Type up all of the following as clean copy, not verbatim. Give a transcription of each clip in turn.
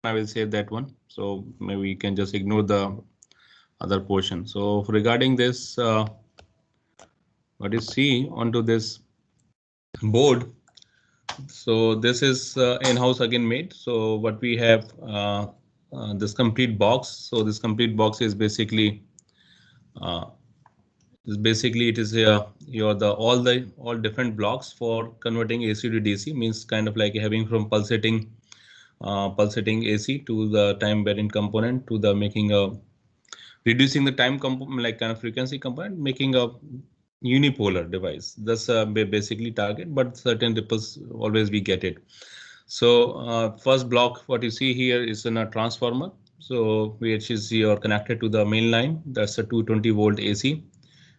I will save that one. So maybe you can just ignore the other portion. So regarding this, what you see onto this board. So this is in-house again made. So what we have this complete box. So this complete box uh, is basically it is your the all different blocks for converting AC to DC, means kind of like having from pulsating AC to the time varying component to the making a reducing the time component like kind of frequency component, making a unipolar device. That's basically target, but certain ripples always we get it. So first block, what you see here is in a transformer. So which is you're connected to the main line. That's a 220 volt AC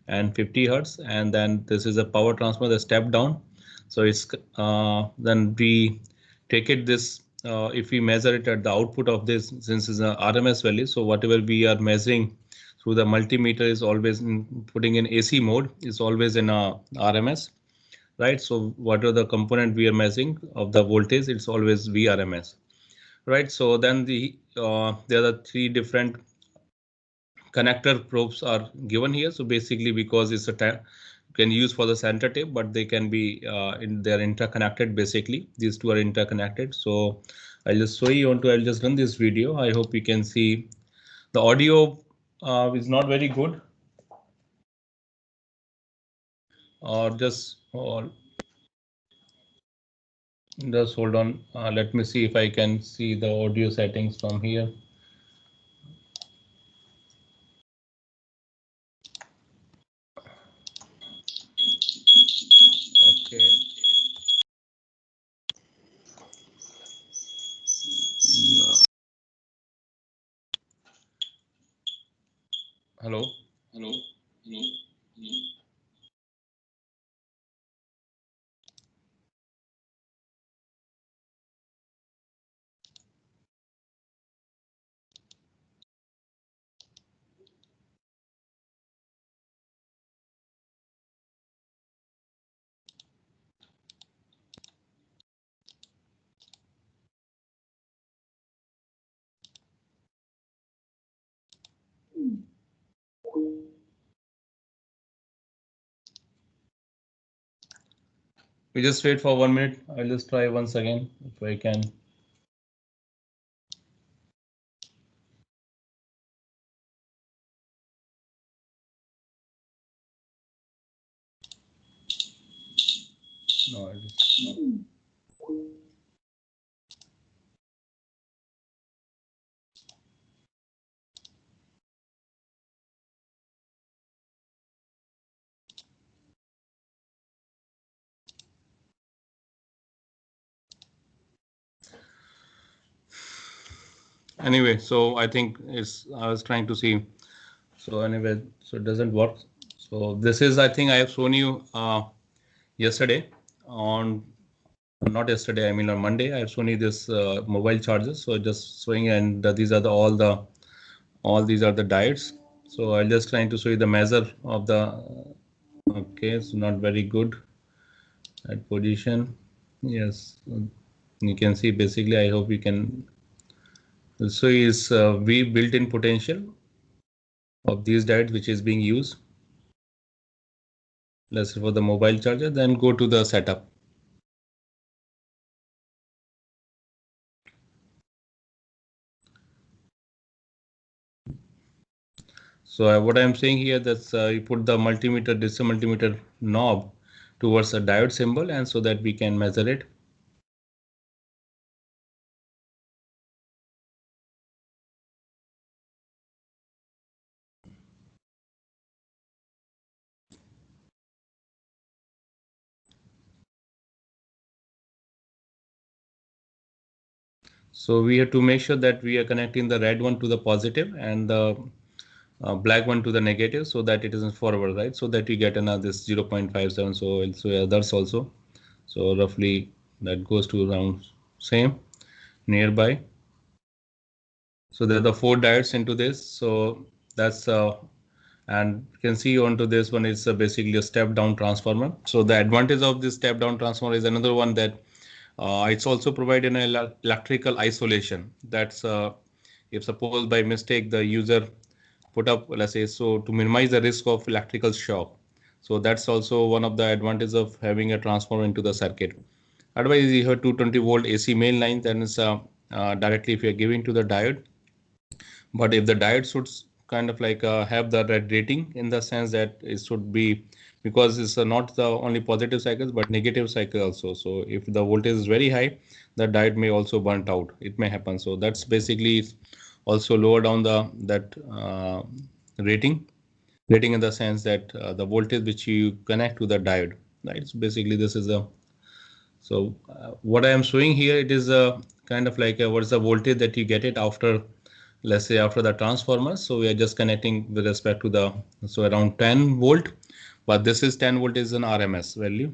and 50 hertz. And then this is a power transformer, the step down. So it's then we take it this if we measure it at the output of this, since it's a RMS value. So whatever we are measuring through the multimeter is always putting in AC mode is always in a RMS, right? So what are the component we are measuring of the voltage? It's always VRMS, right? So then there are three different connector probes are given here. So basically, because it's can use for the center tape, but they can be they're interconnected. Basically, these two are interconnected. So I'll just show you on to. I'll just run this video. I hope you can see the audio is not very good, or just hold on. Let me see if I can see the audio settings from here. Okay. No. Hello. Hello. Hello. Hello. We just wait for 1 minute. I'll just try once again if I can. No, I just, no. Anyway, so I think it's I was trying to see. So anyway, so it doesn't work. So this is I think I have shown you yesterday on not yesterday. I mean on Monday I have shown you this mobile chargers. So just showing and these are all these are the diodes. So I'll just trying to show you the measure of the. Okay, so not very good at position. Yes, you can see basically. I hope you can. So is V built-in potential of these diodes which is being used. Let's say for the mobile charger, then go to the setup. So what I'm saying here that's you put the multimeter, digital multimeter knob towards a diode symbol, and so that we can measure it. So we have to make sure that we are connecting the red one to the positive and the black one to the negative, so that it isn't forward, right? So that we get another this 0.57. So also others also. So roughly that goes to around same nearby. So there are the four diodes into this. So that's and you can see onto this one is basically a step down transformer. So the advantage of this step down transformer is another one that It's also provided an electrical isolation. That's if suppose by mistake the user put up, let's say, so to minimize the risk of electrical shock. So that's also one of the advantages of having a transformer into the circuit. Otherwise, you have 220-volt AC main line, then it's directly if you're giving to the diode. But if the diode should kind of like have the red rating in the sense that it should be, because it's not the only positive cycles but negative cycle also. So if the voltage is very high, the diode may also burnt out. It may happen. So that's basically also lower down the that rating in the sense that the voltage which you connect to the diode, right? So basically this is a, so what I am showing here, it is a kind of like what is the voltage that you get it after, let's say after the transformer. So we are just connecting with respect to the, so around 10 volt, but this is 10 volt is an RMS value.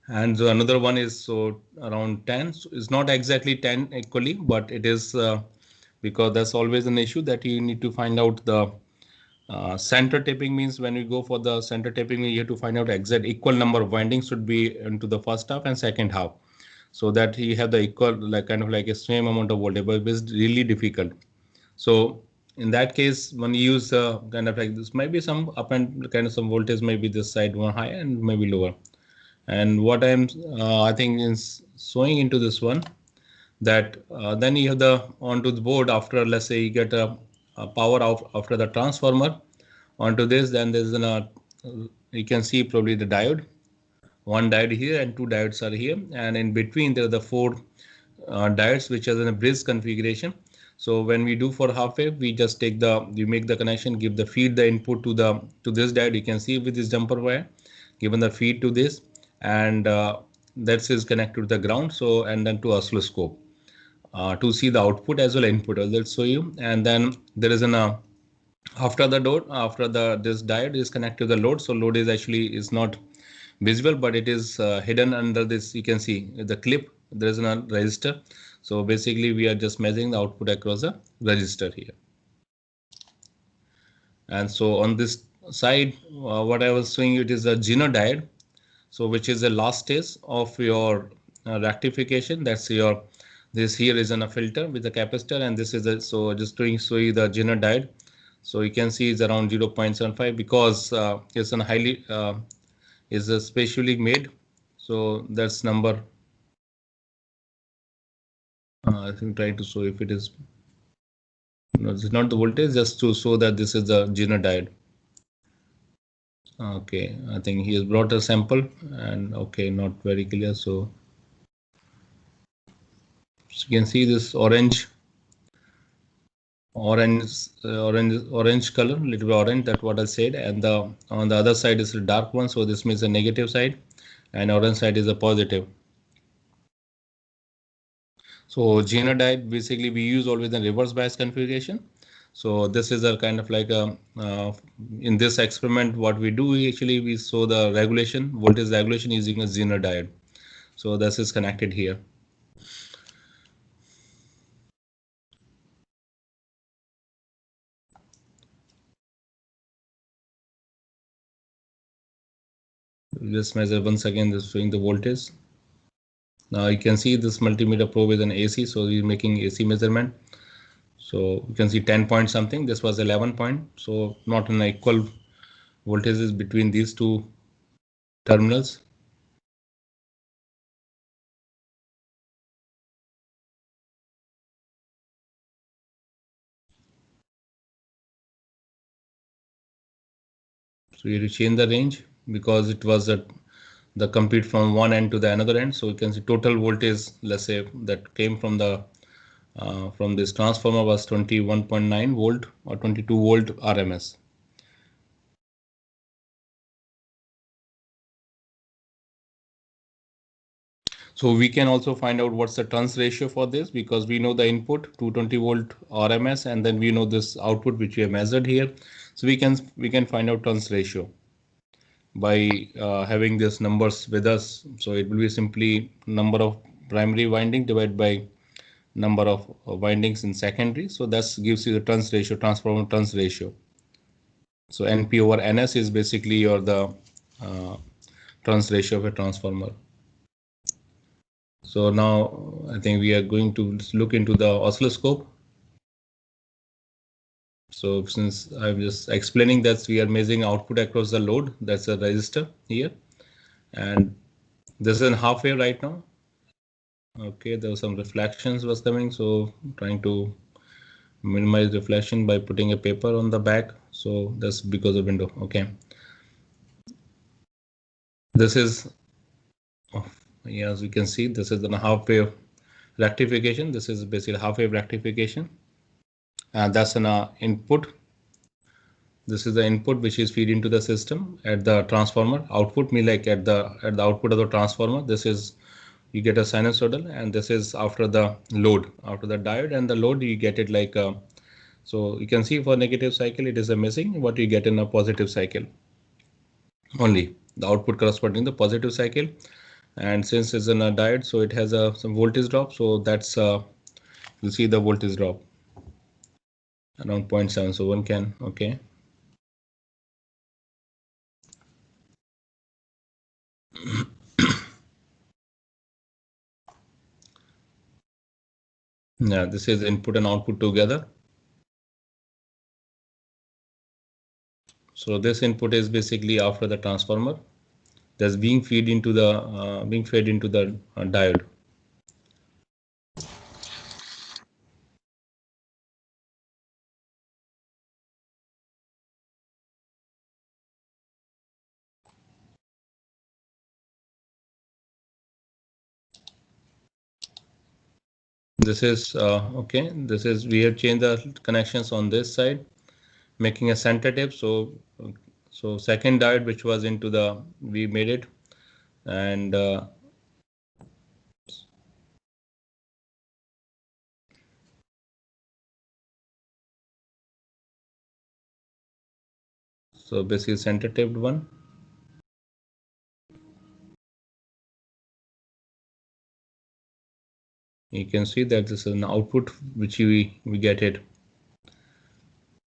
And so another one is so around 10, so it's not exactly 10 equally, but it is because that's always an issue that you need to find out the center tapping. Means when you go for the center tapping, you have to find out exact equal number of windings should be into the first half and second half, so that you have the equal, like kind of like a same amount of voltage, but it's really difficult. So in that case, when you use kind of like this, maybe some up and kind of some voltage, maybe this side one higher and maybe lower. And what I'm I think is showing into this one, that then you have the onto the board after, let's say you get a power out after the transformer onto this, then there's an you can see probably the diode, one diode here and two diodes are here, and in between there are the four diodes which are in a bridge configuration. So when we do for half wave, we just take the, you make the connection, give the feed the input to the to this diode. You can see with this jumper wire given the feed to this, and that is connected to the ground. So and then to oscilloscope to see the output as well input. I'll show you. And then there is an after the load, after the this diode is connected to the load. So load is actually is not visible, but it is hidden under this. You can see the clip, there is a resistor. So basically we are just measuring the output across the resistor here. And so on this side, what I was showing you, it is a Zener diode. So which is the last stage of your rectification. That's your, this here is in a filter with a capacitor, and this is a, so just doing show you the Zener diode. So you can see it's around 0.75 because it's a highly is a specially made. So that's number. I think trying to show if it is, no, it's not the voltage, just to show that this is the Zener diode. Okay, I think he has brought a sample and okay, not very clear. So you can see this orange color, little bit orange, that what I said, and the on the other side is a dark one, so this means the negative side, and orange side is a positive. So Zener diode, basically we use always the reverse bias configuration. So this is a kind of like a in this experiment what we do, actually we show the regulation, voltage regulation using a Zener diode. So this is connected here. Just measure once again, this showing the voltage. Now you can see this multimeter probe is an AC, so we're making AC measurement. So you can see 10 point something. This was 11 point. So not an equal voltages between these two terminals. So you have to change the range because it was the compute from one end to the another end. So you can see total voltage, let's say that came from the from this transformer was 21.9 volt or 22 volt RMS. So we can also find out what's the turns ratio for this, because we know the input 220 volt RMS, and then we know this output which we have measured here. So we can find out turns ratio by having these numbers with us. So it will be simply number of primary winding divided by number of windings in secondary. So that gives you the turns ratio, transformer turns ratio. So NP over NS is basically your the turns ratio of a transformer. So now I think we are going to look into the oscilloscope. So since I'm just explaining that we are measuring output across the load, that's a resistor here, and this is in half wave right now. Okay, there was some reflections was coming, so trying to minimize reflection by putting a paper on the back. So that's because of window. Okay, this is, yeah, as you can see, this is the half wave rectification. This is basically half wave rectification, and that's an input. This is the input which is feed into the system at the transformer. Output mean like at the output of the transformer. This is, you get a sinusoidal, and this is after the load, after the diode and the load, you get it like so you can see for negative cycle it is a missing. What you get in a positive cycle, only the output corresponding to the positive cycle. And since it's in a diode, so it has a some voltage drop. So that's you see the voltage drop around 0.7. So one can, okay. Yeah, this is input and output together. So this input is basically after the transformer that's being fed into the diode. This is okay. This is, we have changed the connections on this side, making a center tape. So second diode which was into the, we made it, and so basically center taped one. You can see that this is an output which we get it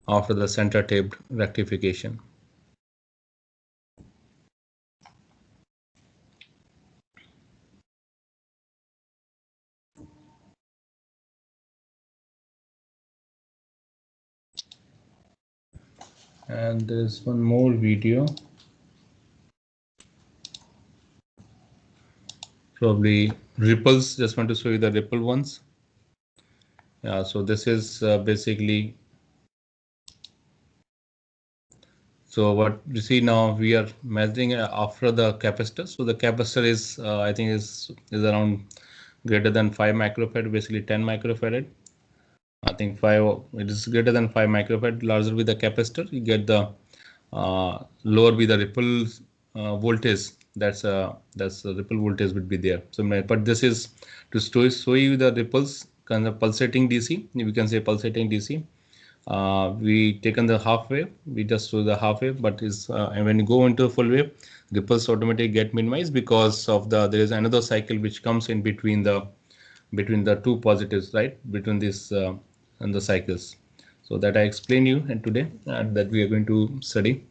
after the center taped rectification. And there's one more video, probably ripples. Just want to show you the ripple ones. Yeah, so this is basically, so what you see now, we are measuring after the capacitor. So the capacitor is I think is around greater than 5 microfarad, basically 10 microfarad. I think 5, it is greater than 5 microfarad. Larger with the capacitor, you get the lower with the ripple voltage. That's the ripple voltage would be there. So but this is to show you the ripples, kind of pulsating DC. We can say pulsating DC. We taken the half wave, we just show the half wave, but is and when you go into full wave, ripples automatically get minimized because of the, there is another cycle which comes in between the two positives, right, between this and the cycles. So that I explain you and today, and that we are going to study.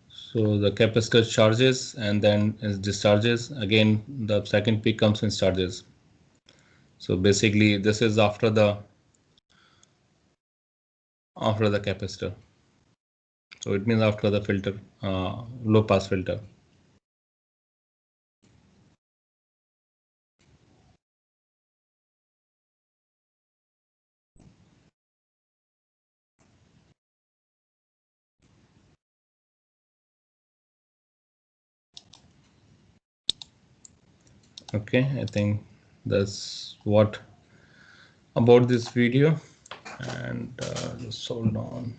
So the capacitor charges and then is discharges. Again, the second peak comes in charges. So basically, this is after the capacitor. So it means after the filter, low pass filter. Okay, I think that's what about this video, and just hold on.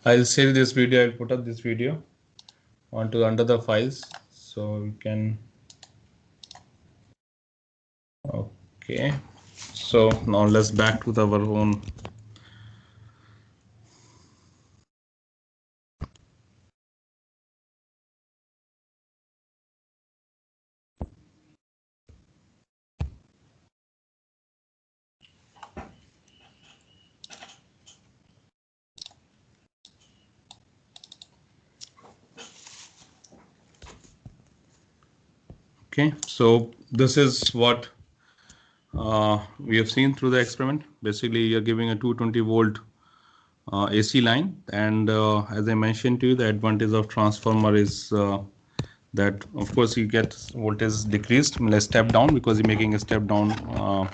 I'll save this video. I'll put up this video onto under the files, so you can. Okay, so now let's back to our own. Okay, so this is what we have seen through the experiment. Basically, you're giving a 220 volt AC line, and as I mentioned to you, the advantage of transformer is that of course you get voltage decreased, less step down, because you're making a step down.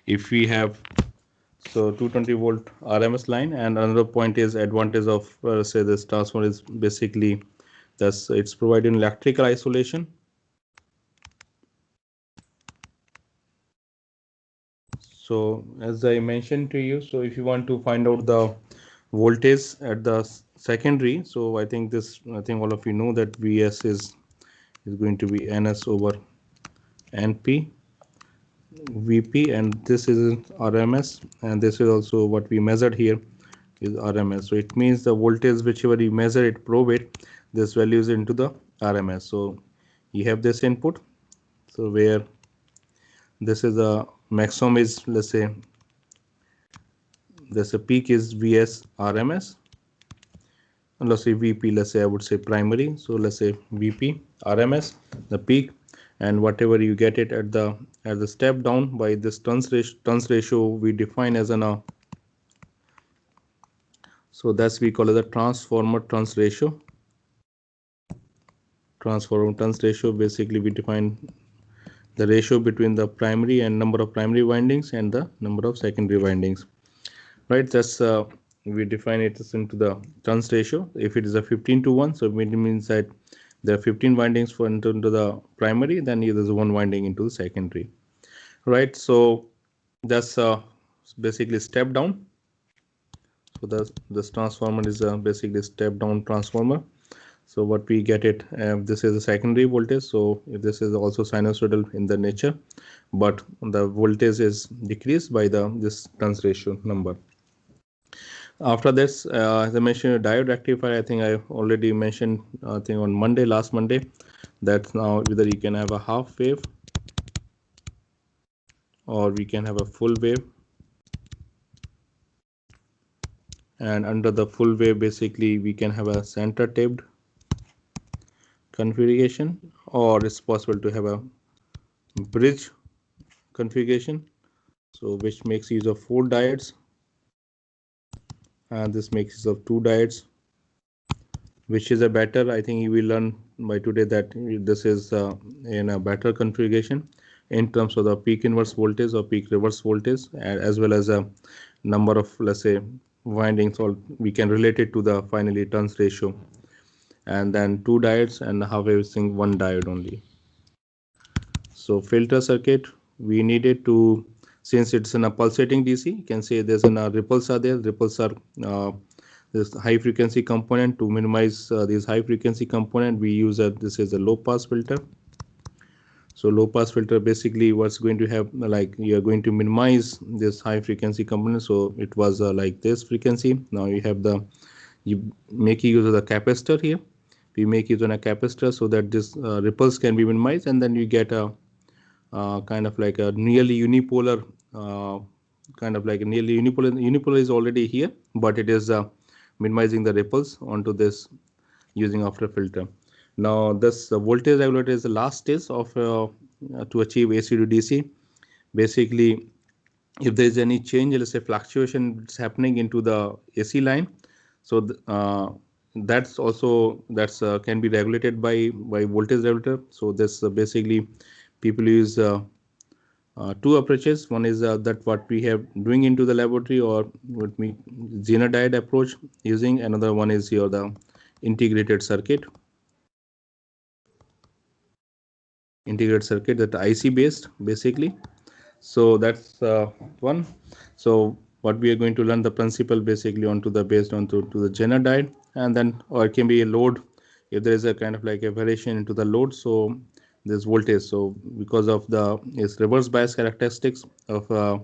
If we have 220 volt RMS line, and another point is advantage of say this transformer is basically that's it's providing electrical isolation. So as I mentioned to you, so if you want to find out the voltage at the secondary, so I think all of you know that Vs is going to be Ns over Np Vp, and this is RMS, and this is also what we measured here is RMS. So it means the voltage whichever you measure it, probe it, this value is into the RMS. So you have this input, so where this is a maximum is, let's say this a peak is Vs RMS, and let's say Vp, let's say I would say primary, so let's say Vp RMS, the peak, and whatever you get it at the step down by this turns ratio we define as an so that's we call it the transformer turns ratio. Transformer turns ratio, basically we define the ratio between the primary and number of primary windings and the number of secondary windings, right? That's we define it as into the turns ratio. If it is a 15:1, so it means that there are 15 windings for into the primary, then there's one winding into the secondary, right? So that's basically step down. So this transformer is basically step down transformer. So what we get it, this is a secondary voltage. So this is also sinusoidal in the nature, but the voltage is decreased by this turns ratio number. After this, as I mentioned, diode rectifier, I think I already mentioned, I think on Monday, last Monday, that now either you can have a half wave or we can have a full wave. And under the full wave, basically we can have a center taped configuration, or it's possible to have a bridge configuration, so which makes use of 4 diodes, and this makes use of 2 diodes. Which is a better, I think you will learn by today that this is in a better configuration in terms of the peak inverse voltage or peak reverse voltage, as well as a number of, let's say, windings, or we can relate it to the finally turns ratio. And then 2 diodes, and half everything 1 diode only. So filter circuit, we needed to, since it's in a pulsating DC, you can say there's a ripples are there. Ripples are this high frequency component. To minimize this high frequency component, we use this is a low pass filter. So low pass filter basically what's going to have, like you're going to minimize this high frequency component. So it was like this frequency. Now you have you make use of the capacitor here. We make use of a capacitor so that this ripples can be minimized, and then you get a kind of like a nearly unipolar, unipolar is already here, but it is minimizing the ripples onto this using after filter. Now this voltage regulator is the last stage of to achieve AC to DC. Basically, if there is any change, let's say fluctuation is happening into the AC line, so that's can be regulated by voltage regulator. So this basically people use 2 approaches. One is that what we have doing into the laboratory, or what we Zener diode approach using. Another one is here the integrated circuit. Integrated circuit, that IC based basically. So that's one. So what we are going to learn the principle basically onto the based onto the Zener diode, and then or it can be a load if there is a kind of like a variation into the load. So this voltage, so because of its reverse bias characteristics of a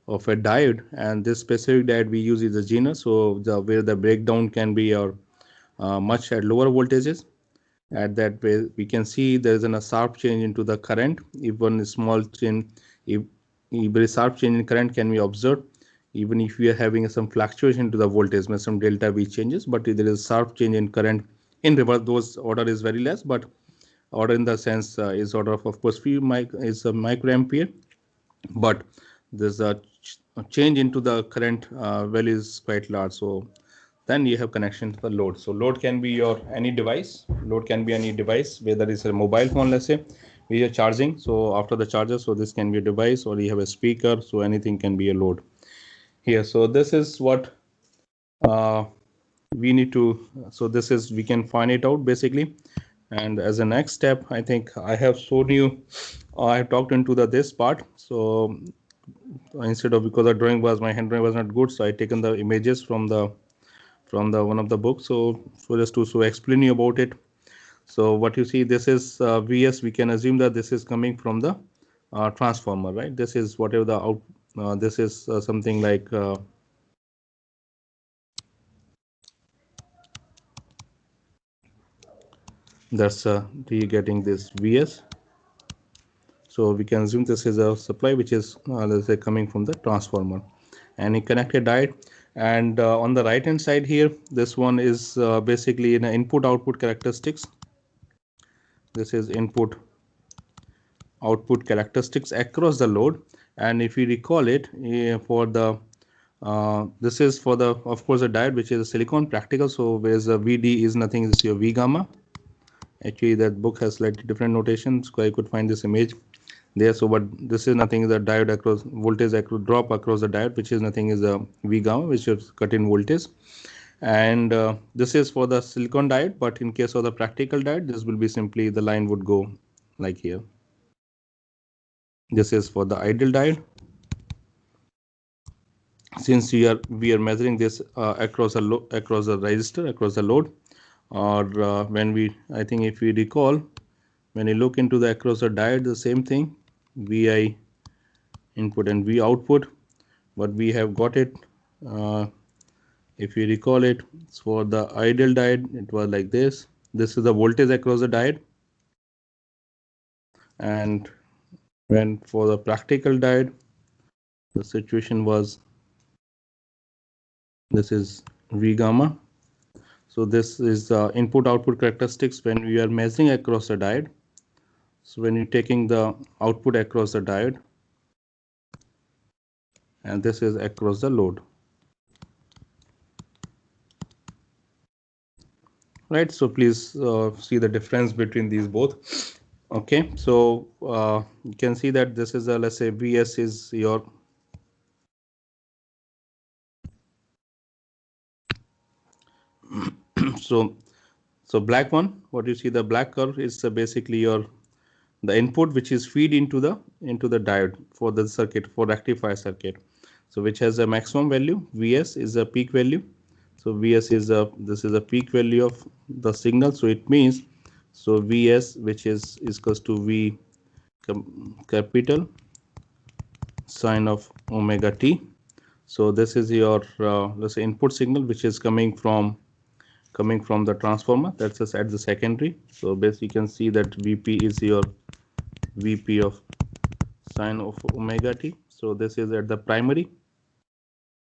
diode, and this specific diode we use is the Zener, so where the breakdown can be much at lower voltages. At that way we can see there is a sharp change into the current. If one small change, if very sharp change in current can be observed, even if we are having some fluctuation to the voltage, some delta V changes, but if there is a sharp change in current in reverse, those order is very less, but order in the sense is order of course few is a microampere, but there's a change into the current value is quite large. So then you have connection to the load. So load can be your any device. Load can be any device, whether it's a mobile phone, let's say we are charging. So after the charger, so this can be a device, or you have a speaker. So anything can be a load here. So this is what we need to. So this is we can find it out basically. And as a next step, I think I have shown you. I have talked into the this part. So instead of, because the drawing was, my handwriting was not good, so I taken the images from the one of the books. So just to explain you about it. So what you see, this is Vs. We can assume that this is coming from the transformer, right? This is whatever the out. This is something like that's you getting this Vs. So we can assume this is a supply which is let's say coming from the transformer, and a connected diode. And on the right hand side here, this one is basically in input output characteristics. This is input output characteristics across the load. And if you recall it, for the this is for the, of course, a diode which is a silicon practical. So whereas the VD is nothing, is your V gamma. Actually that book has slightly different notations, so I could find this image there. So but this is nothing, is a diode across voltage across drop across the diode, which is nothing, is a V gamma, which is cut in voltage. And this is for the silicon diode, but in case of the practical diode, this will be simply the line would go like here. This is for the ideal diode. Since we are measuring this across a across the resistor, across the load, or when we, I think if we recall, when you look into the across the diode, the same thing, Vi input and V output, but we have got it. If you recall it, for the ideal diode, it was like this. This is the voltage across the diode, and when for the practical diode, the situation was, this is V gamma. So this is the input output characteristics when we are measuring across the diode. So when you're taking the output across the diode, and this is across the load, right? So please see the difference between these both. Okay, so you can see that this is a, let's say Vs is your so black one, what you see, the black curve is basically your the input which is feed into the diode for the circuit, for rectifier circuit. So which has a maximum value, Vs is a peak value. So Vs is a, this is a peak value of the signal. So it means, so Vs which is equals to V capital sine of omega t. So this is your let's say input signal which is coming from the transformer, that's just at the secondary. So basically you can see that Vp is your Vp of sine of omega t. So this is at the primary,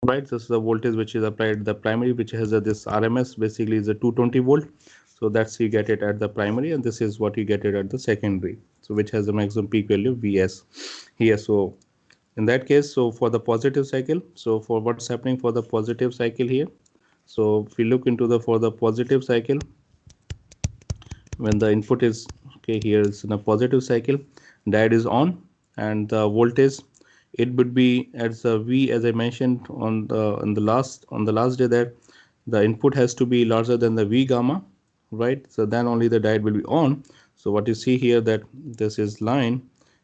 right? This is the voltage which is applied at the primary, which has this RMS, basically is a 220 volt. So that's you get it at the primary, and this is what you get it at the secondary. So which has a maximum peak value Vs here. So in that case, so for the positive cycle, so for what's happening for the positive cycle here, so if we look into the for the positive cycle, when the input is okay, here is in a positive cycle, diode is on, and the voltage, it would be as a V, as I mentioned on the last day, that the input has to be larger than the V gamma, right? So then only the diode will be on. So what you see here, that this is line,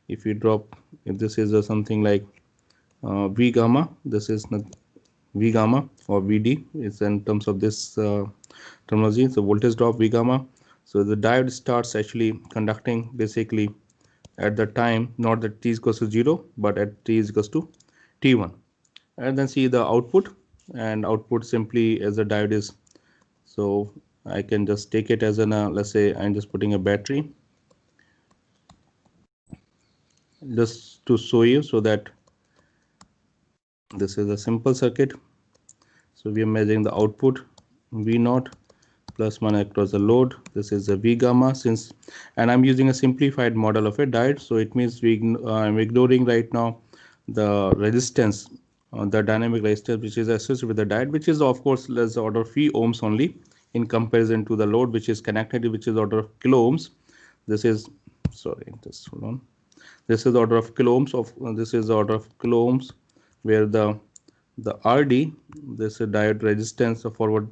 if you drop, if this is something like V gamma, this is not V gamma or VD, is in terms of this terminology. So voltage drop V gamma. So the diode starts actually conducting basically at the time, not that t is equals to 0, but at t is equals to t1. And then see the output, and output simply as the diode is. So I can just take it as an let's say I'm just putting a battery just to show you, so that this is a simple circuit. So we are measuring the output V0, +1 across the load. This is the V gamma since, and I'm using a simplified model of a diode. So it means I'm ignoring right now the resistance, the dynamic resistance which is associated with the diode, which is of course less the order of few ohms only in comparison to the load which is connected, which is order of kilo ohms. This is, sorry, just hold on. This is the order of kilo ohms this is the order of kilo ohms, where the RD, this diode resistance of forward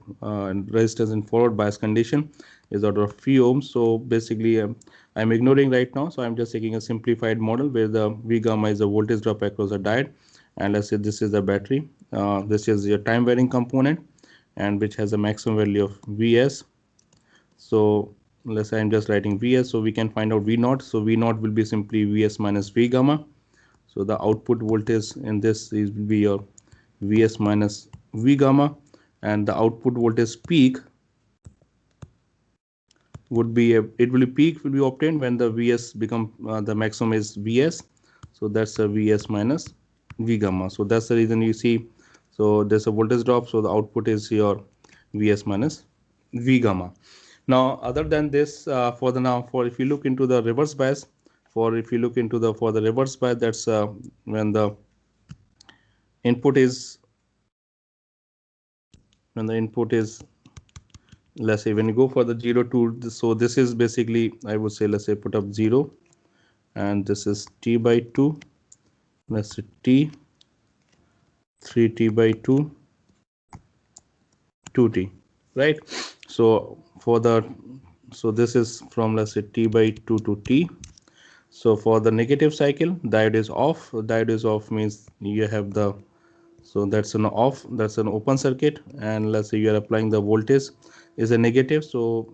resistance in forward bias condition is order of few ohms. So basically I'm ignoring right now. So I'm just taking a simplified model where the V gamma is the voltage drop across the diode, and let's say this is the battery. This is your time varying component, and which has a maximum value of Vs. So let's say I'm just writing Vs, so we can find out V naught. So V naught will be simply Vs minus V gamma. So the output voltage in this will be your Vs minus V gamma, and the output voltage peak would be peak will be obtained when the Vs become the maximum is Vs. So that's a Vs minus V gamma. So that's the reason you see. So there's a voltage drop. So the output is your Vs minus V gamma. Now, other than this, for if you look into the reverse bias, for the reverse bias, that's when the input is let's say when you go for the 0 to this, so this is basically, I would say, let's say put up 0, and this is t by 2, let's say t, 3t by 2, 2t, right? So this is from, let's say, t by 2 to t. So for the negative cycle, diode is off. Diode is off means you have the, so that's an off, that's an open circuit, and let's say you are applying the voltage is a negative. So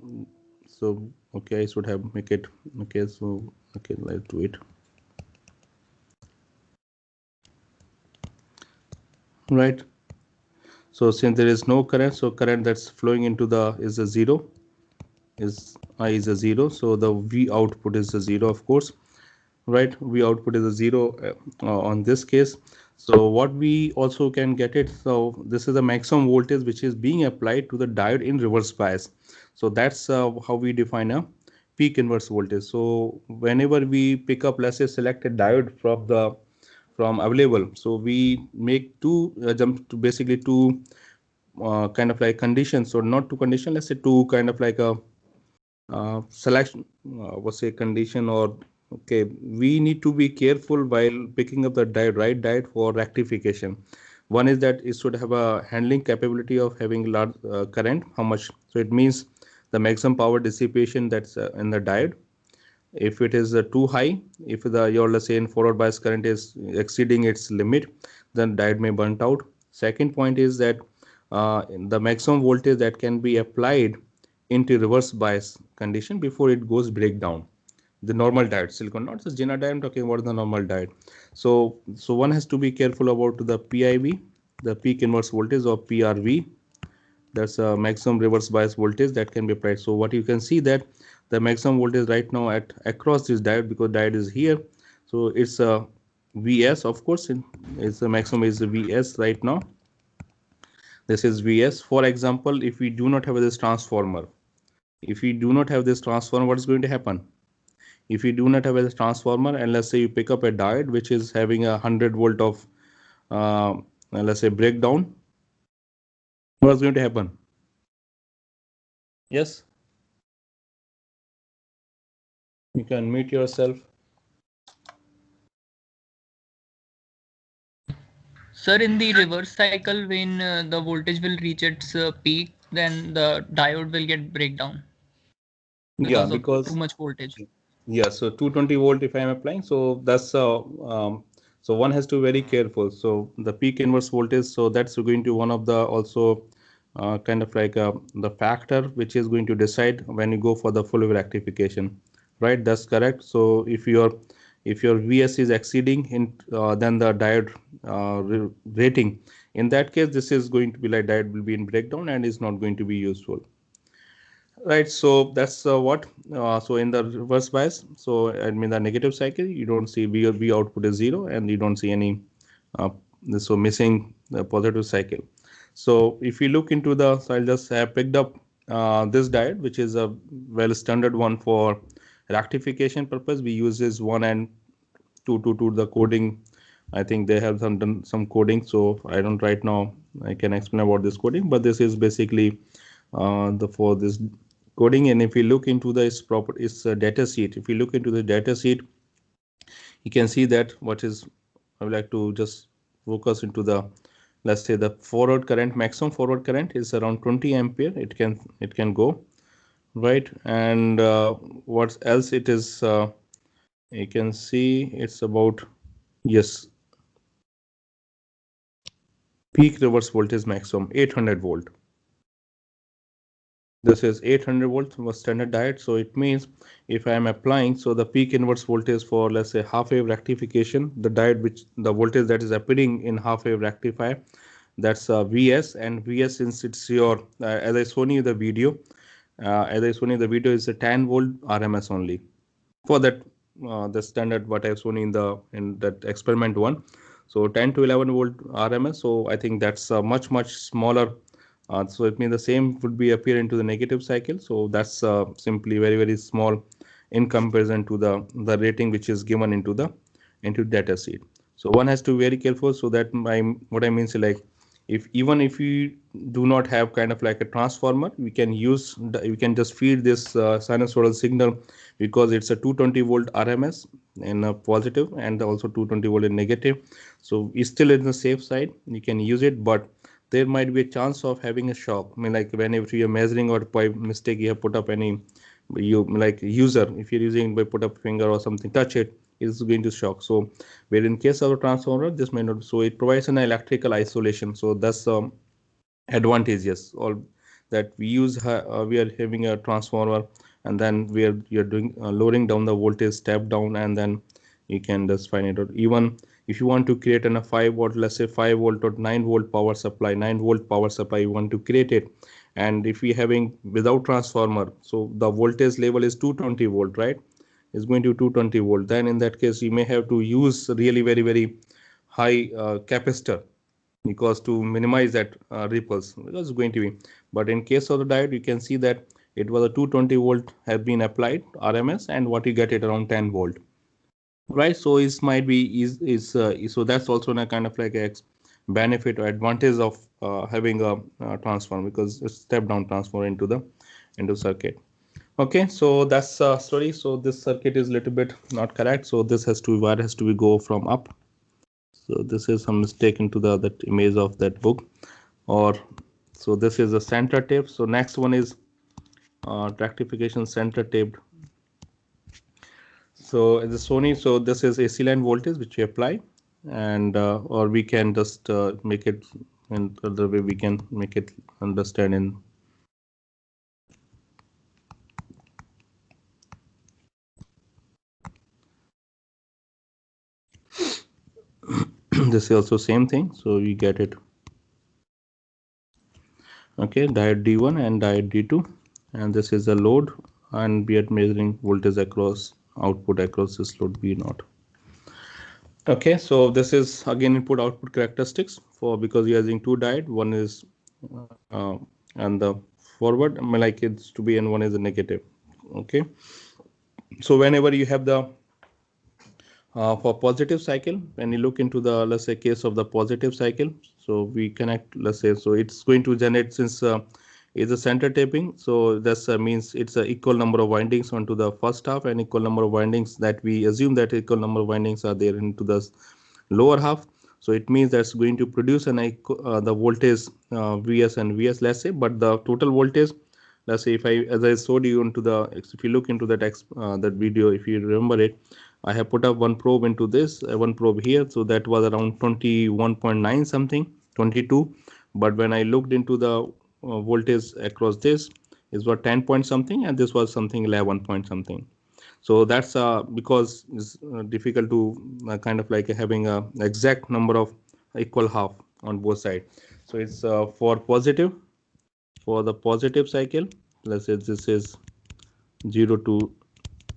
okay, I should have make it okay. So okay, let's do it. Right. So since there is no current, so current that's flowing into the is a 0, is I is a 0. So the V output is a 0, of course, right? V output is a 0 on this case. So what we also can get it. So this is the maximum voltage which is being applied to the diode in reverse bias. So that's how we define a peak inverse voltage. So whenever we pick up, let's say, select a diode from available, so we make two jump to basically two kind of like conditions, or not two condition, let's say two kind of like a selection, what's a condition, or okay, we need to be careful while picking up the right diode for rectification. One is that it should have a handling capability of having large current, how much, so it means the maximum power dissipation that's in the diode. If it is too high, if your, let's say, in forward bias current is exceeding its limit, then diode may burn out. Second point is that the maximum voltage that can be applied into reverse bias condition before it goes breakdown. The normal diode, silicon, not just Zener diode, I'm talking about the normal diode. So one has to be careful about the PIV, the peak inverse voltage, or PRV. That's a maximum reverse bias voltage that can be applied. So what you can see that the maximum voltage right now at across this diode, because diode is here, so it's a Vs, of course, it's the maximum is the Vs right now. This is Vs. For example, if we do not have this transformer, what is going to happen? If you do not have a transformer, and let's say you pick up a diode which is having 100 volt of let's say breakdown, what's going to happen? Yes, you can mute yourself. Sir, in the reverse cycle, when the voltage will reach its peak, then the diode will get breakdown. Because of too much voltage. Yeah, so 220 volt if I am applying, so that's so one has to be very careful. So the peak inverse voltage, so that's going to one of the also kind of like the factor which is going to decide when you go for the full wave rectification, right? That's correct. So if your Vs is exceeding in then the diode rating, in that case this is going to be like diode will be in breakdown and is not going to be useful. Right, so that's what. So in the reverse bias, so I mean the negative cycle, you don't see V output is 0, and you don't see any missing the positive cycle. So if you look into the, so I'll just have picked up this diode, which is a well standard one for rectification purpose. We use this 1 and 2 to the coding. I think they have done some coding, so I don't right now I can explain about this coding, but this is basically for this coding. And if you look into this data sheet, if you look into the data sheet, you can see that I would like to just focus into the, let's say the forward current, maximum forward current is around 20 ampere. It can go right, and what else it is, you can see it's about, yes, peak reverse voltage maximum 800 volt. This is 800 volts was standard diode. So it means if I am applying, so the peak inverse voltage for, let's say, half wave rectification, the diode which the voltage that is appearing in half wave rectifier, that's Vs, and Vs, since it's your as I shown you the video, is a 10 volt RMS only for that the standard what I've shown in that experiment one. So 10 to 11 volt RMS. So I think that's much smaller. So it means the same would be appear into the negative cycle. So that's simply very small in comparison to the rating which is given into data sheet. So one has to be very careful. So that what I mean is, like, if you do not have kind of like a transformer, we can just feed this sinusoidal signal, because it's a 220 volt RMS in a positive and also 220 volt in negative. So it's still in the safe side, you can use it, but there might be a chance of having a shock. I mean, like whenever you're measuring or by mistake you have put up user, if you're using by put up finger or something, touch it, is going to shock. So where in case of a transformer, this may not. So it provides an electrical isolation. So that's advantageous. All that we use, we are having a transformer, and then you're doing lowering down the voltage step down, and then you can just find it out. Even if you want to create a 5 volt, let's say 5 volt or 9 volt power supply, you want to create it, and if we having without transformer, so the voltage level is 220 volt, right? Is going to 220 volt. Then in that case, you may have to use really very high capacitor, because to minimize that ripples, because it's going to be. But in case of the diode, you can see that it was a 220 volt have been applied RMS, and what you get it around 10 volt, right? So it might be so that's also a kind of like a benefit or advantage of having a transformer, because it's step down transformer into circuit. Okay, so that's story. So this circuit is a little bit not correct. So this wire has to go from up. So this is some mistake into that image of that book, or so this is a center tape. So next one is rectification center taped. So the Sony, so this is AC line voltage which we apply, and or we can just make it in the way we can make it understand in. This is also same thing, so we get it. Okay, diode D1 and diode D2, and this is the load, and we are measuring voltage across output across this load B0. Okay, so this is again input output characteristics because we are using two diode. One is and the forward, like it's to be, and one is a negative. Okay, so whenever you have the for positive cycle, when you look into the, let's say, case of the positive cycle, so we connect, let's say, so it's going to generate, since is a center taping, so that means it's an equal number of windings onto the first half and equal number of windings, that we assume that equal number of windings are there into the lower half. So it means that's going to produce the voltage Vs and Vs, let's say, but the total voltage, let's say, as I showed you into if you look into that video, if you remember it, I have put up one probe into this, one probe here, so that was around 21.9 something, 22. But when I looked into the voltage across this, is what 10 point something, and this was something 11 point something. So that's because it's difficult to kind of like having a exact number of equal half on both sides. So it's for the positive cycle, let's say this is 0 to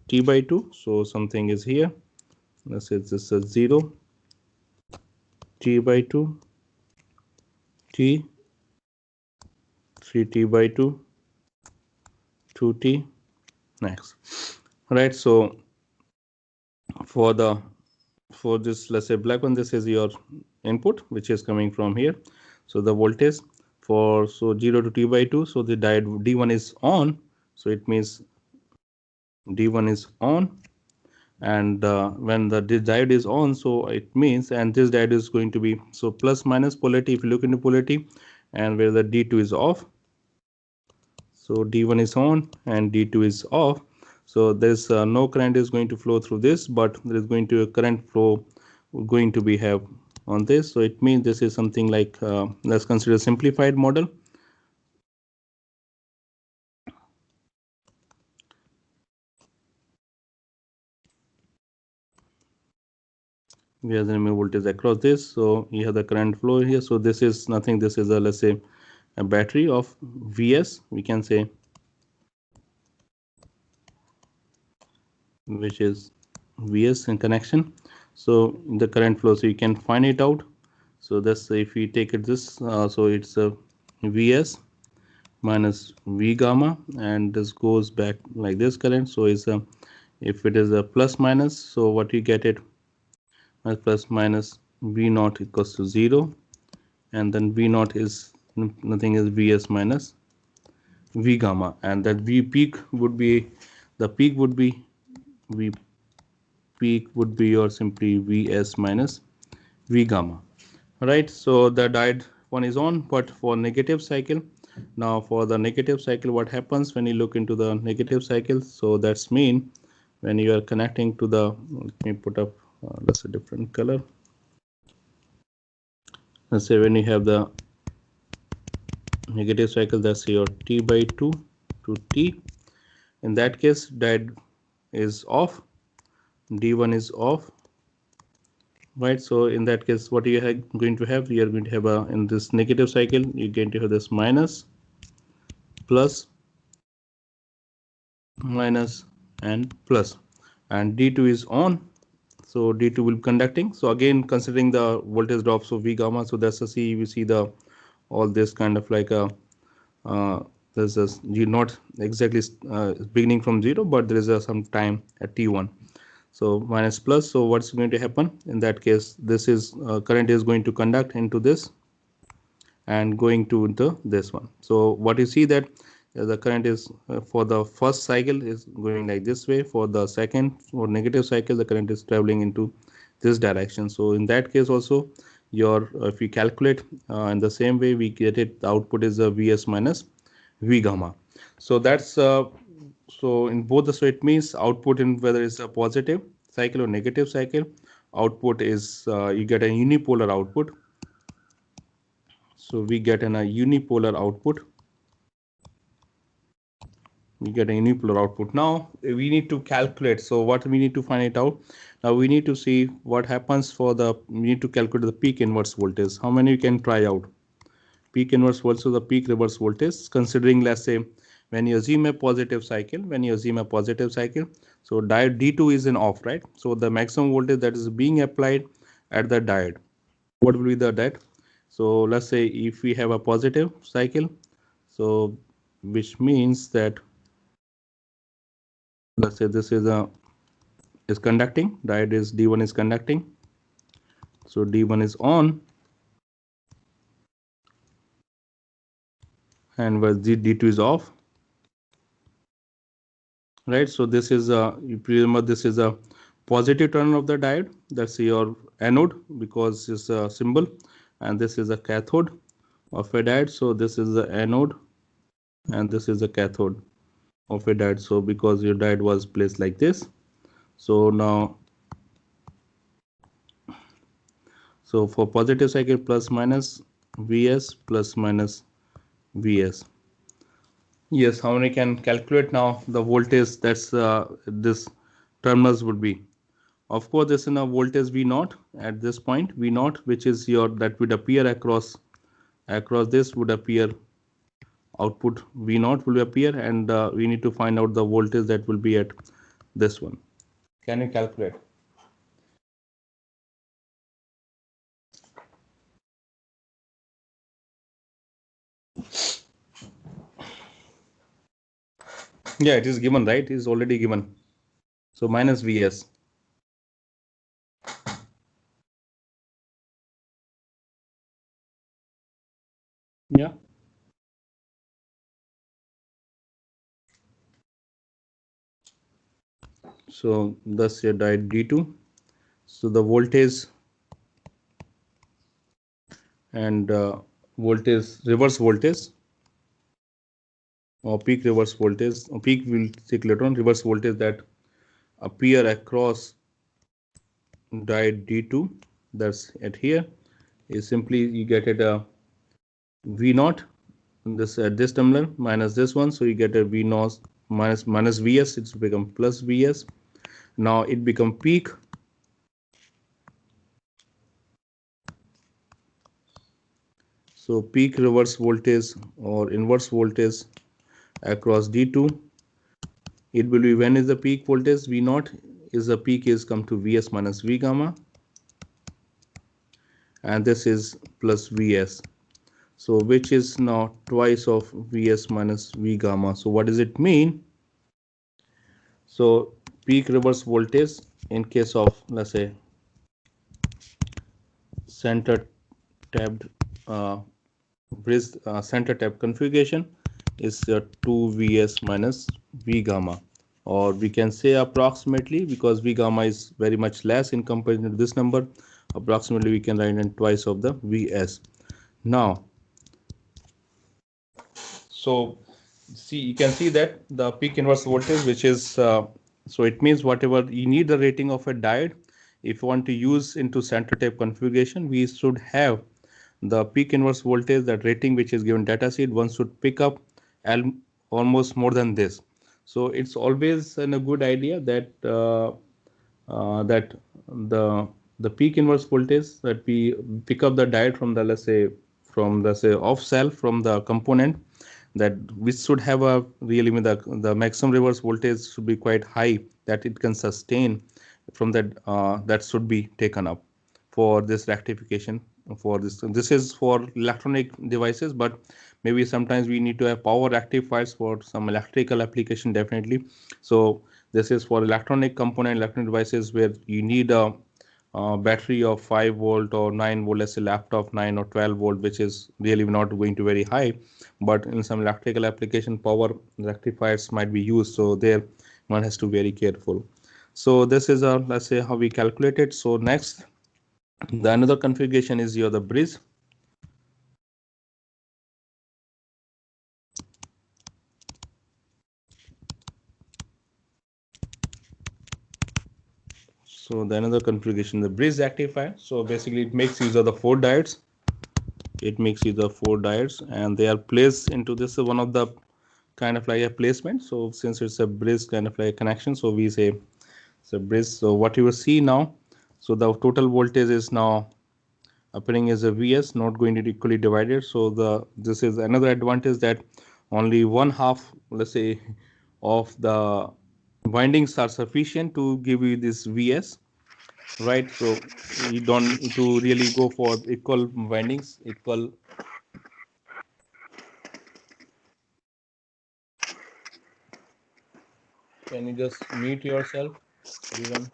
T/2. So something is here. Let's say this is 0 T/2 T 3 T/2 2t next, right? So for this, let's say black one, this is your input which is coming from here. So the voltage for 0 to t by 2, so the diode D1 is on, so it means D1 is on, and when the diode is on, so it means, and this diode is going to be, so plus minus polarity, if you look into polarity, and where the D2 is off, so D1 is on and D2 is off, so there's no current is going to flow through this, but there is going to a current flow going to be have on this. So it means this is something like, let's consider simplified model. We have the minimum voltage across this, so you have the current flow here. So this is nothing, this is a, let's say, a battery of Vs, we can say, which is Vs in connection. So the current flow, so you can find it out. So that's, if we take it this, so it's a Vs minus V gamma, and this goes back like this current. So it's a, if it is a plus minus, so what you get it plus minus V naught equals to 0, and then V naught is nothing is Vs minus V gamma, and that V peak would be, the peak would be V peak would be your simply Vs minus V gamma, right? So the diode one is on, but for negative cycle, now for the negative cycle, what happens when you look into the negative cycle? So that's mean when you are connecting to the, let me put up that's a different color. Let's say when you have the negative cycle, that's your t by 2 to t. In that case, diode is off, D1 is off, right? So in that case, what you are going to have, you are going to have a, in this negative cycle, you're going to have this minus, plus, minus, and plus, and D2 is on, so D2 will be conducting. So again, considering the voltage drop, so V gamma, so that's a C, we see the all this kind of like a there's a, you're not exactly beginning from 0, but there is a some time at T1. So minus plus, so what's going to happen in that case? This is current is going to conduct into this and going to the this one. So what you see that the current is for the first cycle is going like this way. For the second or negative cycle, the current is traveling into this direction. So in that case also, your if you calculate in the same way, we get it, the output is a Vs minus V gamma. So that's so in both the, so it means output in whether it's a positive cycle or negative cycle, output is you get a unipolar output. So we get a unipolar output. We get a unipolar output. Now we need to calculate. So what we need to find it out. Now we need to see what happens for the, we need to calculate the peak inverse voltage. How many you can try out? Peak inverse voltage, so the peak reverse voltage, considering, let's say, when you assume a positive cycle, so diode D2 is in off, right? So the maximum voltage that is being applied at the diode, what will be the that? So let's say if we have a positive cycle, so which means that, let's say this is conducting, diode is D1 is conducting, so D1 is on, and where D2 is off, right? So this is a, if you remember, this is a positive terminal of the diode, that's your anode because it's a symbol, and this is a cathode of a diode. So this is the anode and this is the cathode of a diode. So because your diode was placed like this, so now, so for positive cycle, plus minus Vs plus minus Vs. Yes, how many can calculate now the voltage that's this terminals would be? Of course, this is a voltage V naught at this point, V naught, which is your, that would appear across this would appear, output V naught will appear, and we need to find out the voltage that will be at this one. Can you calculate? Yeah, it is given, right? It is already given. So minus Vs. Yeah. So thus your diode D2. So the voltage and voltage, reverse voltage or peak reverse voltage, or peak will take later on, reverse voltage that appear across diode D2, that's at here, is simply you get it a V naught this at this terminal minus this one, so you get a V naught minus Vs, it's become plus Vs. Now it become peak. So peak reverse voltage or inverse voltage across D2, it will be, when is the peak voltage V naught is the peak is come to Vs minus V gamma, and this is plus Vs. So which is now twice of Vs minus V gamma. So what does it mean? So peak reverse voltage in case of, let's say, center tapped bridge center tap configuration is 2 Vs minus V gamma, or we can say approximately, because V gamma is very much less in comparison to this number, approximately we can write in twice of the Vs. Now, so see, you can see that the peak inverse voltage, which is so it means whatever you need the rating of a diode, if you want to use into center tap configuration, we should have the peak inverse voltage, that rating which is given data sheet, one should pick up almost more than this. So it's always a good idea that that the peak inverse voltage that we pick up the diode from the, let's say, from the off cell from the component, that we should have a really the maximum reverse voltage should be quite high that it can sustain from that, that should be taken up for this rectification. For this is for electronic devices, but maybe sometimes we need to have power rectifiers for some electrical application, definitely. So this is for electronic component, electronic devices where you need a battery of 5 volt or 9 volt, let's say laptop 9 or 12 volt, which is really not going to very high, but in some electrical application power rectifiers might be used, so there one has to be very careful. So this is a, let's say, how we calculate it. So next, the another configuration is the bridge. So the another configuration, the bridge rectifier. So basically it makes use of the 4 diodes. It makes use of 4 diodes, and they are placed into this, one of the kind of like a placement. So since it's a bridge kind of like a connection, so we say it's a bridge. So what you will see now, so the total voltage is now appearing as a Vs, not going to be equally divided. So this is another advantage, that only 1/2, let's say, of the windings are sufficient to give you this Vs, right? So you don't need to really go for equal windings, equal. Can you just mute yourself, everyone?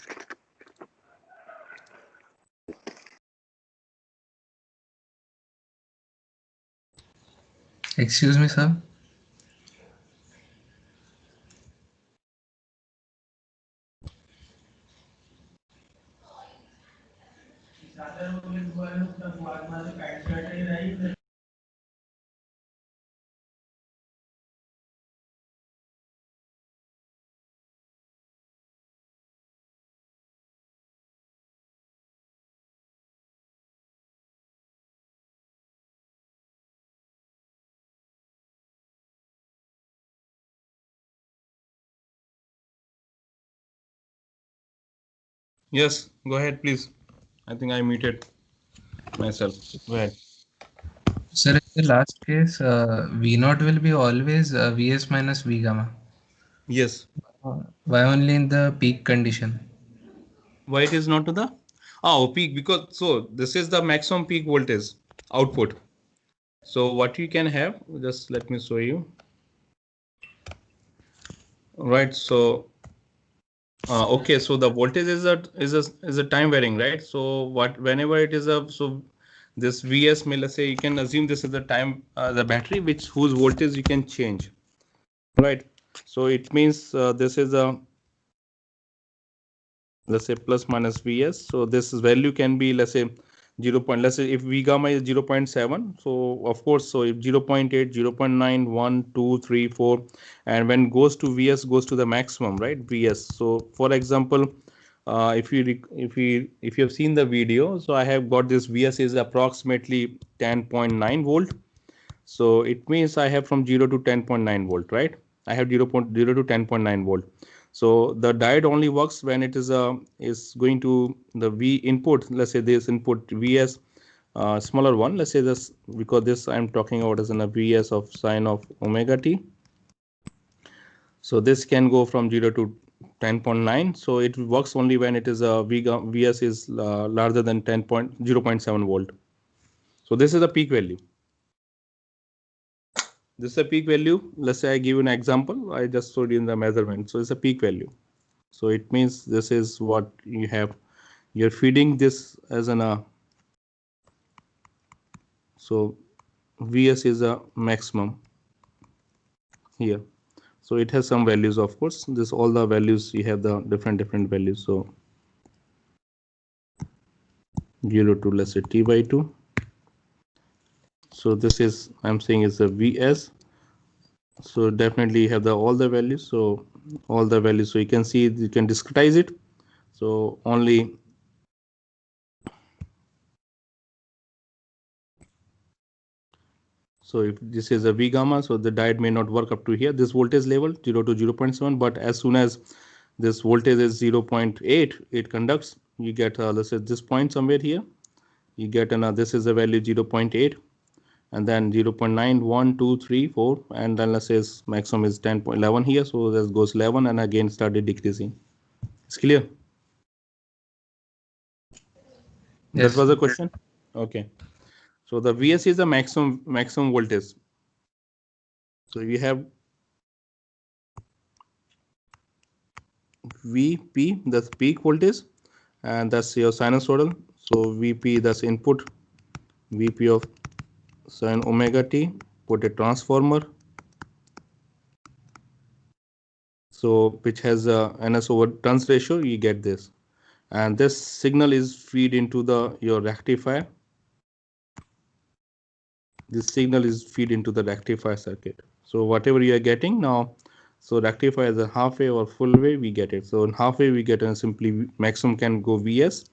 Excuse me, sir. Yes, go ahead, please. I think I muted myself. Go ahead. Sir, in the last case, V0 will be always Vs minus V gamma. Yes. Why only in the peak condition? Why it is not to the peak? Because so this is the maximum peak voltage output. So what you can have, just let me show you. Right. So okay, so the voltage is a time varying, right? So whenever it is this Vs may, let's say you can assume this is the time the battery whose voltage you can change, right? So it means this is a, let's say, plus minus Vs. So this value can be, let's say, 0. Let's say if V gamma is 0.7, so of course, so if 0.8, 0.9, 1, 2, 3, 4, and when goes to Vs goes to the maximum, right? Vs. So for example, if you have seen the video, so I have got this Vs is approximately 10.9 volt. So it means I have from 0 to 10.9 volt, right? I have 0.0 to 10.9 volt. So the diode only works when it is going to the V input. Let's say this input Vs smaller one. Let's say this, because this I'm talking about as a Vs of sine of omega t. So this can go from 0 to 10.9. So it works only when it is a Vs is larger than 0.7 volt. So this is the peak value. This is a peak value. Let's say I give you an example. I just showed you in the measurement. So it's a peak value. So it means this is what you have. You're feeding this as an so Vs is a maximum here. So it has some values, of course. This all the values you have the different values. So 0 to, let's say, T/2. So this is, I'm saying, is a Vs. So definitely you have all the values. So all the values. So you can see, you can discretize it. So only so if this is a V gamma, so the diode may not work up to here, this voltage level 0 to 0.7, but as soon as this voltage is 0.8, it conducts, you get let's say this point somewhere here, you get this is a value 0.8, and then 0.9, 1, 2, 3, 4, and then let's say maximum is 10.11 here, so this goes 11 and again started decreasing. It's clear? Yes. That was the question? Okay. So the Vs is the maximum voltage. So you have Vp, that's peak voltage, and that's your sinusoidal. So Vp, that's input, Vp of sine omega t, put a transformer. So which has a ns over turns ratio, you get this. And this signal is feed into your rectifier. This signal is feed into the rectifier circuit. So whatever you are getting now, so rectifier is a half wave or full wave, we get it. So in half wave we get a simply maximum can go Vs,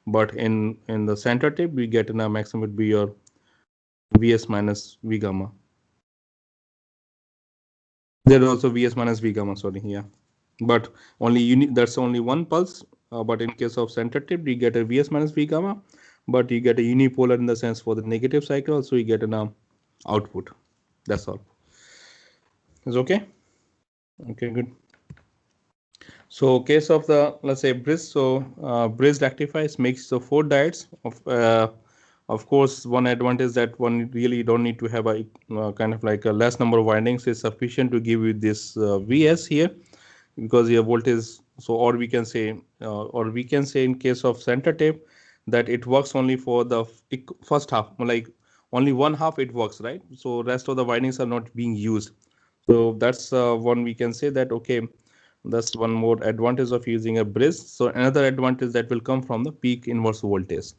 but in the center tape we get a maximum would be your Vs minus V gamma. There is also Vs minus V gamma, sorry, yeah. But only that's only one pulse. But in case of center tape, you get a Vs minus V gamma, but you get a unipolar in the sense for the negative cycle, so you get an output. That's all. Is okay? Okay, good. So case of the, let's say, bridge. So bridge rectifiers makes the 4 diodes. Of course, one advantage that one really don't need to have a kind of like a less number of windings is sufficient to give you this Vs here, because your voltage. So or we can say in case of center tape that it works only for the first half, like only one half it works, right? So rest of the windings are not being used. So that's one we can say that, okay, that's one more advantage of using a bridge. So another advantage that will come from the peak inverse voltage.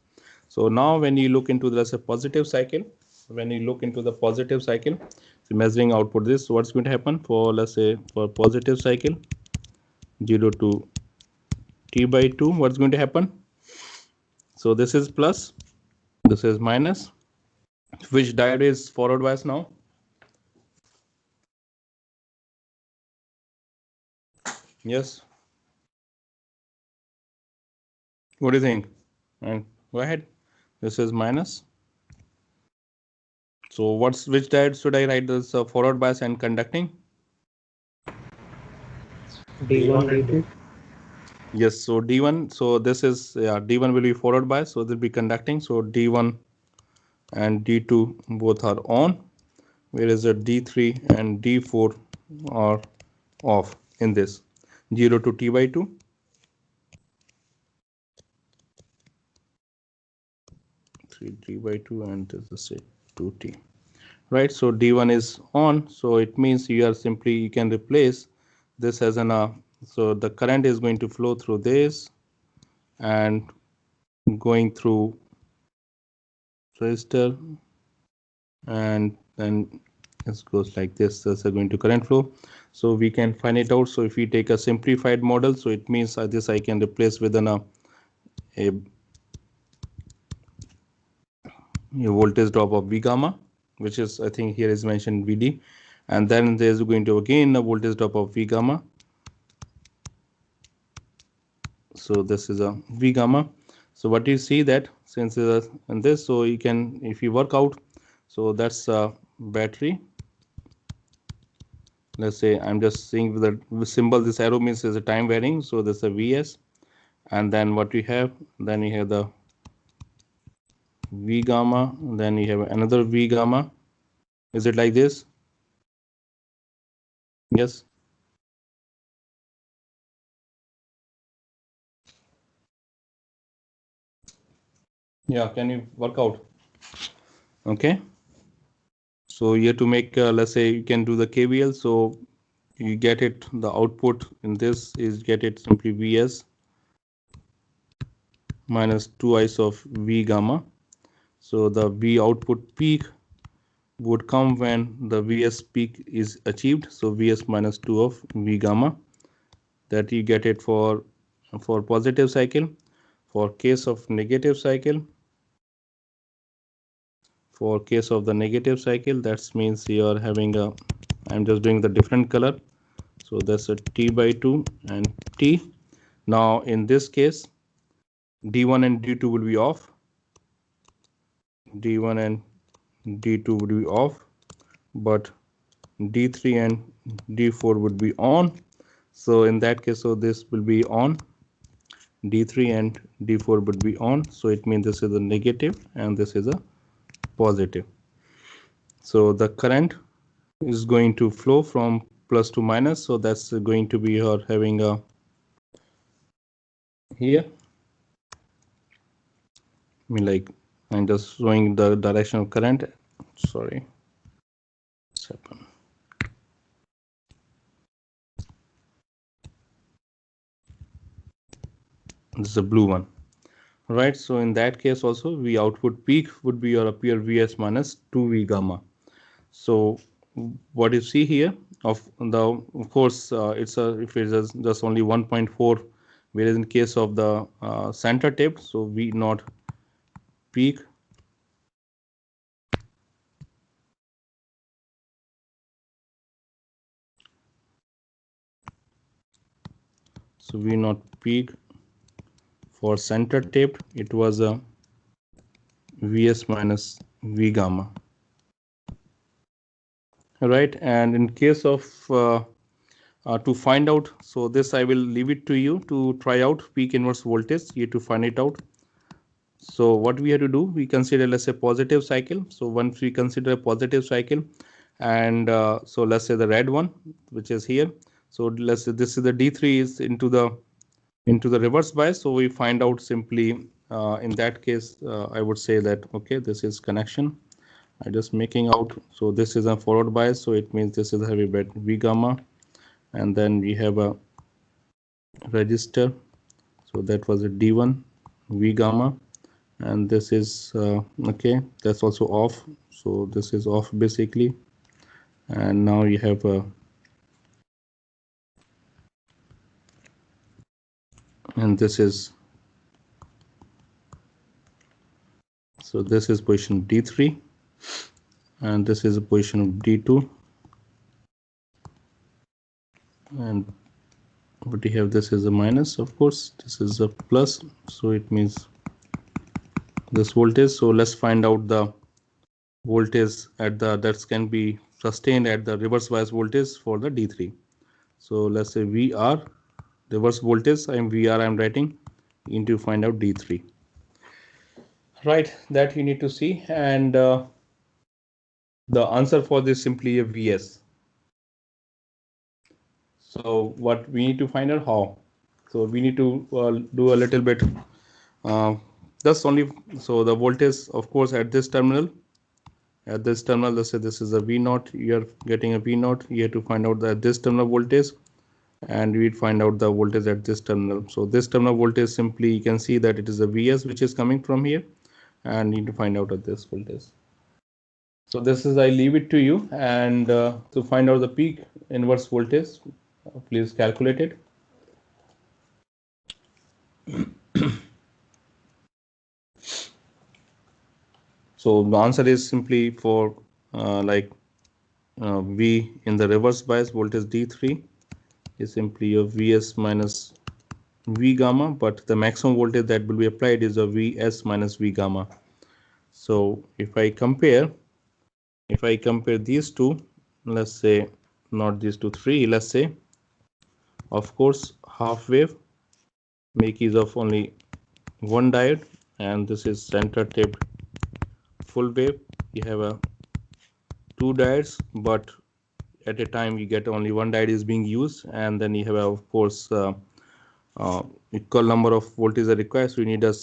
So now when you look into the positive cycle, so measuring output this, so what's going to happen for, let's say, for positive cycle 0 to T/2, what's going to happen? So this is plus, this is minus. Which diode is forward bias now? Yes. What do you think? And go ahead. This is minus. So which diode should I write this forward bias and conducting? D1, D2. Yes, so D1, so this is, D1 will be forward bias, so they'll be conducting. So D1 and D2 both are on, whereas the D3 and D4 are off. in this 0 to t by 2. T by 2 and this is say 2t. Right, so d1 is on, so it means you can replace this as an so the current is going to flow through this and going through resistor, and then it goes like this. That's going to current flow, so we can find it out. So if we take a simplified model, so it means this I can replace with a voltage drop of V gamma, which is, I think here is mentioned VD, and then there's going to again a voltage drop of V gamma. So this is a V gamma. So what you see that since and this, so you can, if you work out, so that's a battery. Let's say I'm just seeing with the symbol, this arrow means is a time varying, so this is a VS, and then what we have, then you have the V gamma, then you have another V gamma. Is it like this? Yes. Yeah, can you work out? Okay. So you have to make, let's say you can do the KVL. So you get it, the output in this is get it simply VS minus 2i of V gamma. So the V output peak would come when the VS peak is achieved. So VS minus 2 of V gamma, that you get it for positive cycle. For case of negative cycle, for case of the negative cycle, that means you are having a, I'm just doing the different color. So that's a T by 2 and T. Now in this case, D1 and D2 will be off. D1 and D2 would be off, but D3 and D4 would be on. So in that case, so this will be on. D3 and D4 would be on. So it means this is a negative and this is a positive. So the current is going to flow from plus to minus. So that's going to be your having a here. I mean, like I'm just showing the direction of current. Sorry. This is a blue one. Right, so in that case also V output peak would be your appear VS minus 2V gamma. So what you see here of course it's a, if it is just only 1.4, whereas in case of the center tape, so V naught peak so V naught peak for center tape, it was a VS minus V gamma. Right, and in case of to find out, so this I will leave it to you to try out peak inverse voltage here to find it out. So what we have to do, we consider, let's say, positive cycle. So once we consider a positive cycle, and so let's say the red one, which is here. So let's say this is the D3 is into the reverse bias. So we find out simply in that case, I would say that, okay, this is connection. I just making out. So this is a forward bias. So it means this is a heavy bit V gamma, and then we have a resistor. So that was a D1 V gamma, and this is okay, that's also off. So this is off basically, and now you have a and this is, so this is position D3 and this is a position of D2, and what you have, this is a minus, of course this is a plus, so it means this voltage. So let's find out the voltage at the that can be sustained at the reverse bias voltage for the D3. So let's say VR reverse voltage, I'm writing into find out D3. Right, that you need to see, and the answer for this simply a VS. So what we need to find out how. So we need to do a little bit. That's only so the voltage, of course, at this terminal. At this terminal, let's say this is a V0. You are getting a V0. You have to find out that this terminal voltage, and we find out the voltage at this terminal. So this terminal voltage, simply you can see that it is a Vs which is coming from here, and need to find out at this voltage. So this is, I leave it to you, and to find out the peak inverse voltage, please calculate it. So the answer is simply for V in the reverse bias voltage D3 is simply your Vs minus V gamma, but the maximum voltage that will be applied is a Vs minus V gamma. So if I compare these two, let's say not these two, three, let's say, of course, half wave make use of only one diode, and this is center taped full wave. You have a two diodes, but at a time you get only one diode is being used, and then you have of course equal number of voltages are required, so you need a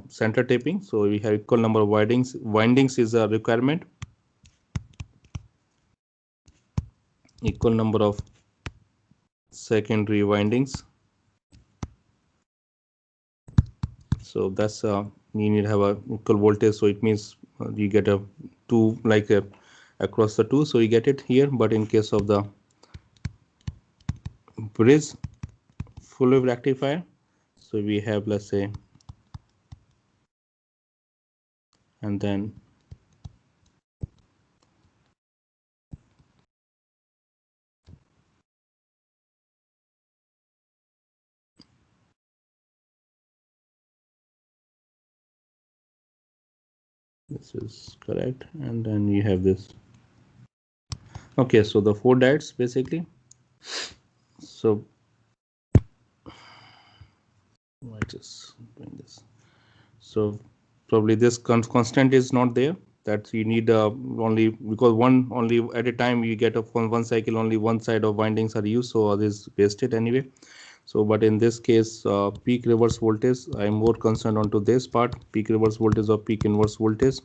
center taping. So we have equal number of windings is a requirement, equal number of secondary windings. So that's you need to have a equal voltage, so it means you get a two like a across the two, so you get it here. But in case of the bridge full wave rectifier, so we have, let's say, and then this is correct, and then you have this. Okay, so the four diodes basically. So I just doing this. So probably this constant is not there. That you need only because one only at a time you get from one cycle only one side of windings are used, so this wasted anyway. So but in this case, peak reverse voltage, I'm more concerned onto this part, peak reverse voltage or peak inverse voltage.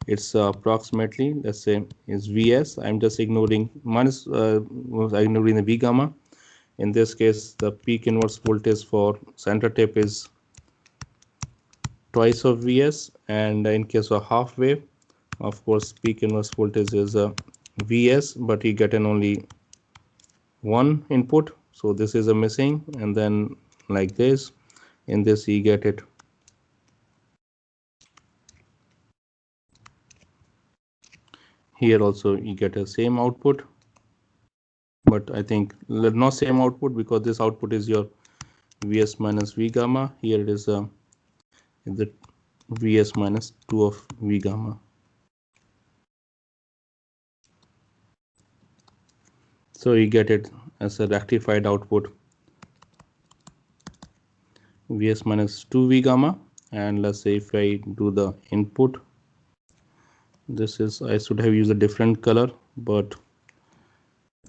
It's approximately, let's say, is Vs. I'm just ignoring minus ignoring the V gamma. In this case, the peak inverse voltage for center tape is twice of Vs, and in case of half wave, of course, peak inverse voltage is Vs, but you get an only one input, so this is a missing, and then like this, in this you get it here also you get a same output, but I think not same output because this output is your Vs minus V gamma. Here it is the Vs minus 2 of V gamma. So you get it as a rectified output Vs minus 2 V gamma, and let's say if I do the input, this is, I should have used a different color, but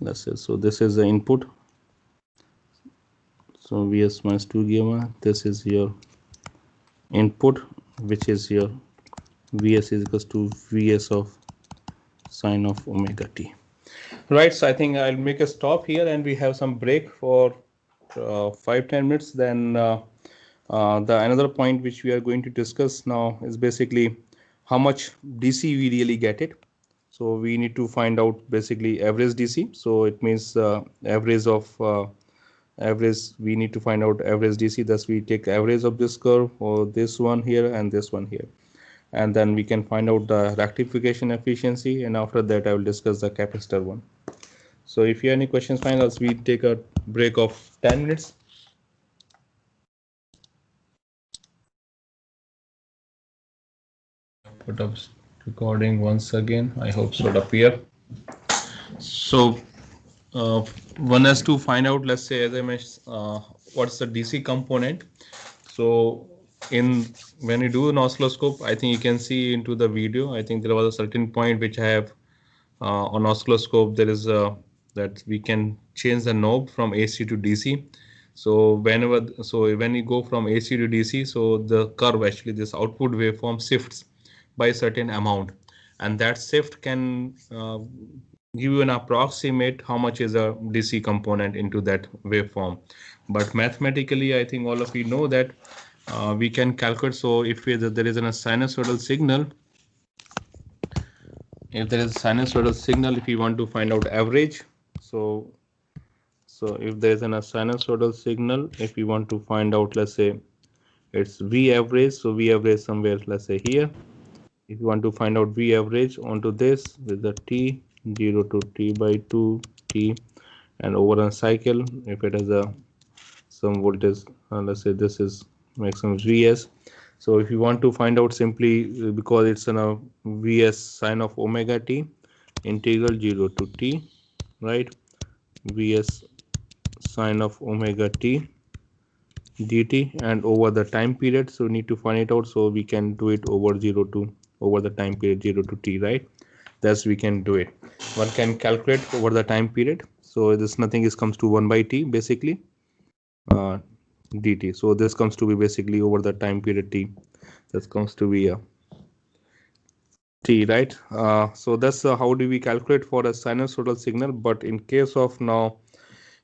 let's say, so this is the input, so Vs minus 2 gamma, this is your input, which is your Vs is equals to Vs of sine of omega t. Right, so I think I'll make a stop here and we have some break for 5-10 minutes. Then the another point which we are going to discuss now is basically how much DC we really get it. So we need to find out basically average DC. So it means average of average, we need to find out average DC. Thus we take average of this curve or this one here and this one here, and then we can find out the rectification efficiency, and after that I will discuss the capacitor one. So if you have any questions, fine, else we take a break of 10 minutes. Put up recording once again. I hope so it appear. So one has to find out, let's say, as I mentioned, what's the DC component. So when you do an oscilloscope, I think you can see into the video, I think there was a certain point which I have on oscilloscope, there is a that we can change the knob from AC to DC. So when you go from AC to DC, so the curve, actually this output waveform shifts by a certain amount, and that shift can give you an approximate how much is a DC component into that waveform. But mathematically, I think all of you know that we can calculate. So if there is a sinusoidal signal, if we want to find out average, so if there is a sinusoidal signal, if we want to find out, let's say it's V average, so V average somewhere, let's say here. If you want to find out V average onto this with the T 0 to T by 2 T, and over a cycle, if it has some voltage, let's say this is maximum Vs. So if you want to find out simply, because it's a Vs sine of omega t, integral 0 to T, right? Vs sine of omega t dt, and over the time period, so we need to find it out, so we can do it over the time period 0 to T, right? Thus we can do it. One can calculate over the time period, so this nothing comes to 1 by T basically dt. So this comes to be basically over the time period T, this comes to be a T, right? So that's how do we calculate for a sinusoidal signal. But in case of now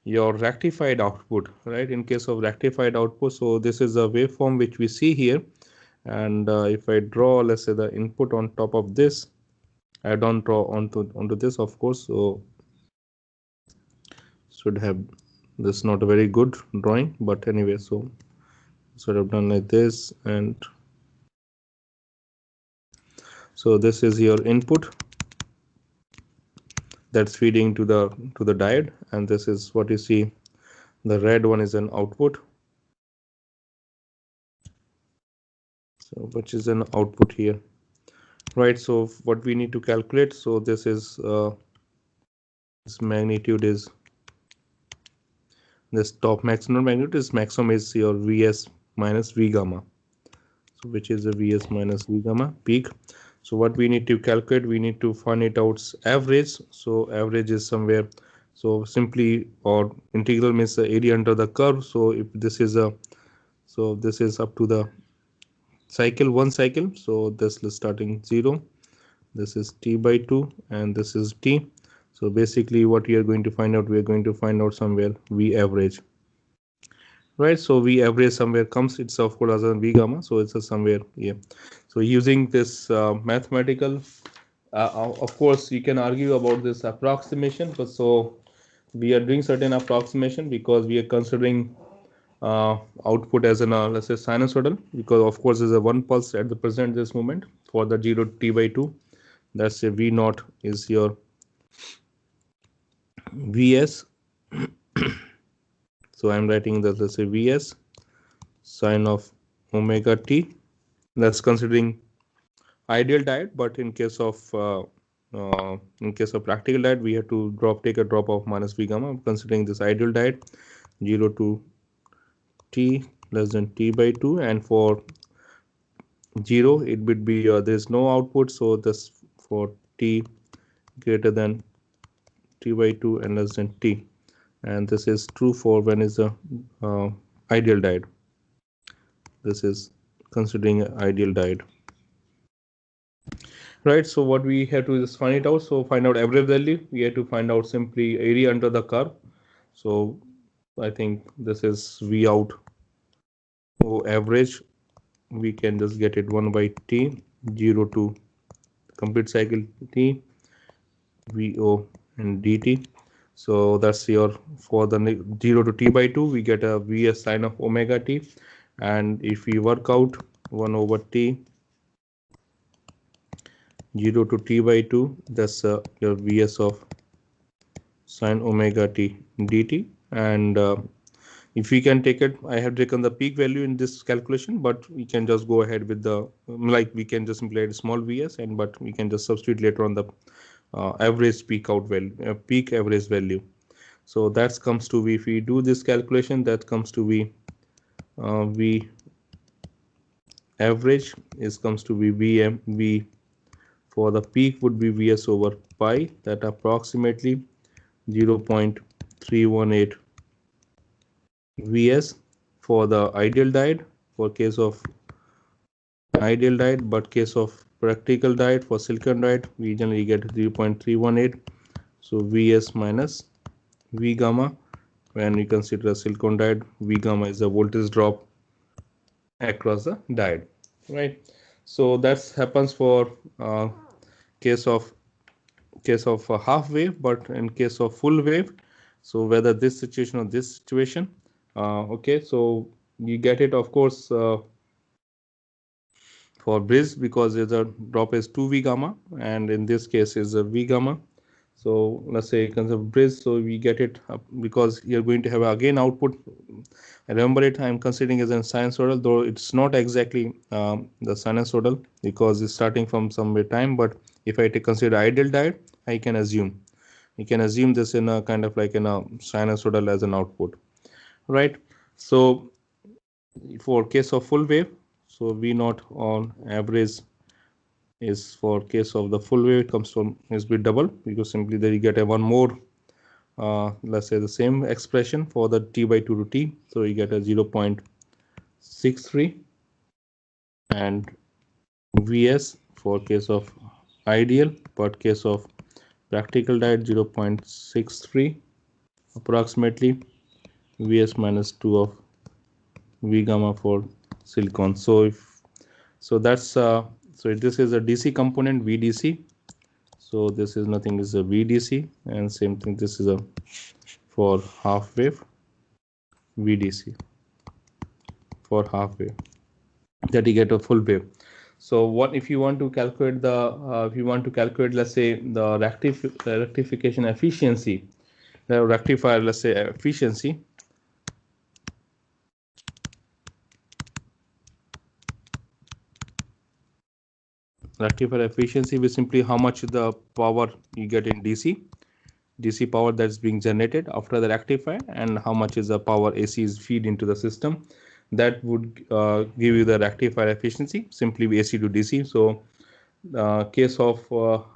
your rectified output, right? In case of rectified output, so this is a waveform which we see here, and if I draw, let's say, the input on top of this, I don't draw onto this, of course, so should have this, not a very good drawing, but anyway, so sort of done like this, and so this is your input that's feeding to the diode, and this is what you see, the red one is an output, so which is an output here, right? So what we need to calculate, so this is this magnitude is this top maximum magnitude is maximum is your Vs minus V gamma, so which is the Vs minus V gamma peak. So what we need to calculate, we need to find it out average. So average is somewhere, so simply, or integral means the area under the curve. So if this is so this is up to the cycle, one cycle, so this is starting 0, this is T by 2, and this is T. So basically what we are going to find out, we are going to find out somewhere V average, right? So V average somewhere comes, it's of course as a V gamma, so it's a somewhere here. So using this mathematical, of course you can argue about this approximation, but so we are doing certain approximation because we are considering output as an let's say sinusoidal, because of course there's a one pulse at the present this moment for the 0 to T by 2, that's a V naught is your Vs. So I'm writing that, let's say Vs sine of omega t, that's considering ideal diode, but in case of practical diode, we have to take a drop of minus V gamma, considering this ideal diode 0 to T less than T by 2, and for 0 it would be there's no output, so this for T greater than T by 2 and less than T, and this is true for when is the ideal diode. This is considering ideal diode, right? So what we have to just find it out, so find out average value, we have to find out simply area under the curve. So I think this is V out, so average we can just get it 1 by T 0 to complete cycle T VO and dt. So that's your, for the 0 to T by 2 we get a Vs sine of omega t, and if we work out 1 over T 0 to T by 2, that's your Vs of sine omega t dt. And if we can take it, I have taken the peak value in this calculation, but we can just go ahead with the, like we can just simply add small Vs, and but we can just substitute later on the average peak out value, peak average value. So that comes to be, if we do this calculation, that comes to be V average comes to be V for the peak would be Vs over pi, that approximately 0.318 Vs for the ideal diode for case of ideal diode, but case of practical diode for silicon diode we generally get 0.318. So Vs minus V gamma. When we consider a silicon diode, V gamma is the voltage drop across the diode, right? So that happens for case of a half wave, but in case of full wave, so whether this situation or this situation, okay, so you get it, of course, for bridge, because the drop is 2V gamma, and in this case is a V gamma. So let's say consider bridge, so we get it because you're going to have again output. Remember it, I'm considering as a sinusoidal, though it's not exactly the sinusoidal because it's starting from somewhere time. But if I consider ideal diode, I can assume this in a kind of like in a sinusoidal as an output, right? So for case of full wave, so V naught on average is for case of the full wave, it comes from is be double, because simply there you get a one more let's say the same expression for the t by 2 to t, so you get a 0.63, and Vs for case of ideal, but case of practical diode 0.63 approximately, Vs minus 2 of V gamma for silicon. So if so that's so this is a DC component VDC, so this is nothing, is a VDC, and same thing this is a for half wave VDC for half wave, that you get a full wave. So what if you want to calculate the let's say the rectification efficiency, the rectifier, let's say efficiency, rectifier efficiency is simply how much the power you get in DC power that's being generated after the rectifier, and how much is the power AC is feed into the system. That would give you the rectifier efficiency, simply AC to DC. So case of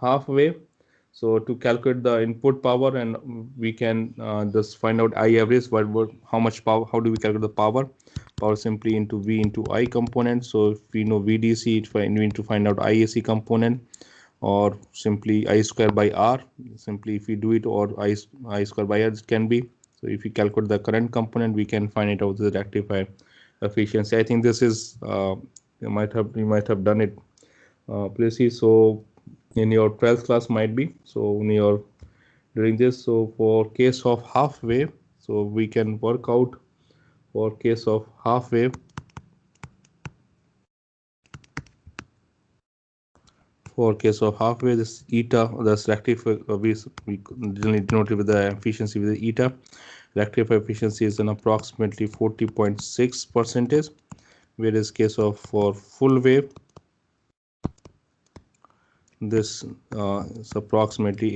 half wave, so to calculate the input power, and we can just find out I average, how much power, how do we calculate the power simply into V into I component. So if we know VDC, we need to find out IAC component, or simply I square by R, simply if we do it, or I square by R it can be. So if we calculate the current component, we can find it out the rectifier efficiency. I think this is you might have done it previously, so in your 12th class might be, so in your during this. So for case of half wave, so we can work out for case of half wave, this eta, that's rectifier, we generally denote it with the efficiency with the eta. Rectifier efficiency is an approximately 40.6%, whereas case of for full wave, this is approximately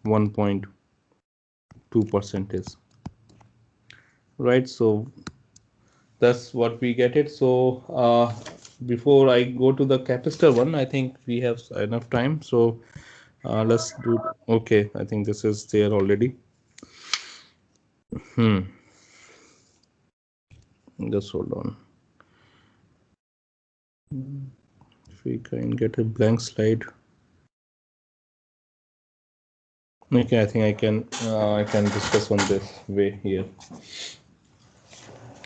81.2%, right? So that's what we get it. So before I go to the capacitor one, I think we have enough time, so let's do, okay, I think this is there already. Just hold on, if we can get a blank slide. Okay, I think I can discuss on this way here.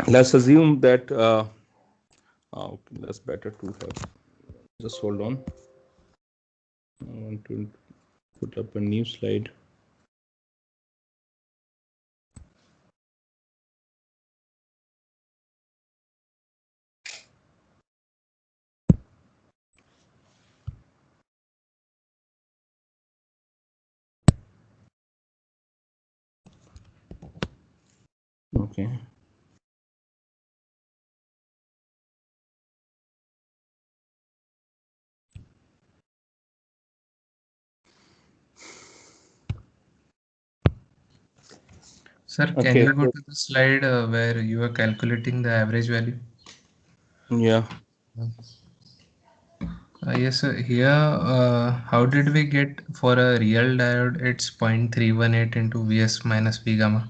Let's assume that okay, that's better to have. Just hold on, I want to put up a new slide. Okay. Sir, can you go to the slide where you are calculating the average value? Yeah. Yes, sir. Here, how did we get for a real diode? It's 0.318 into Vs minus V gamma.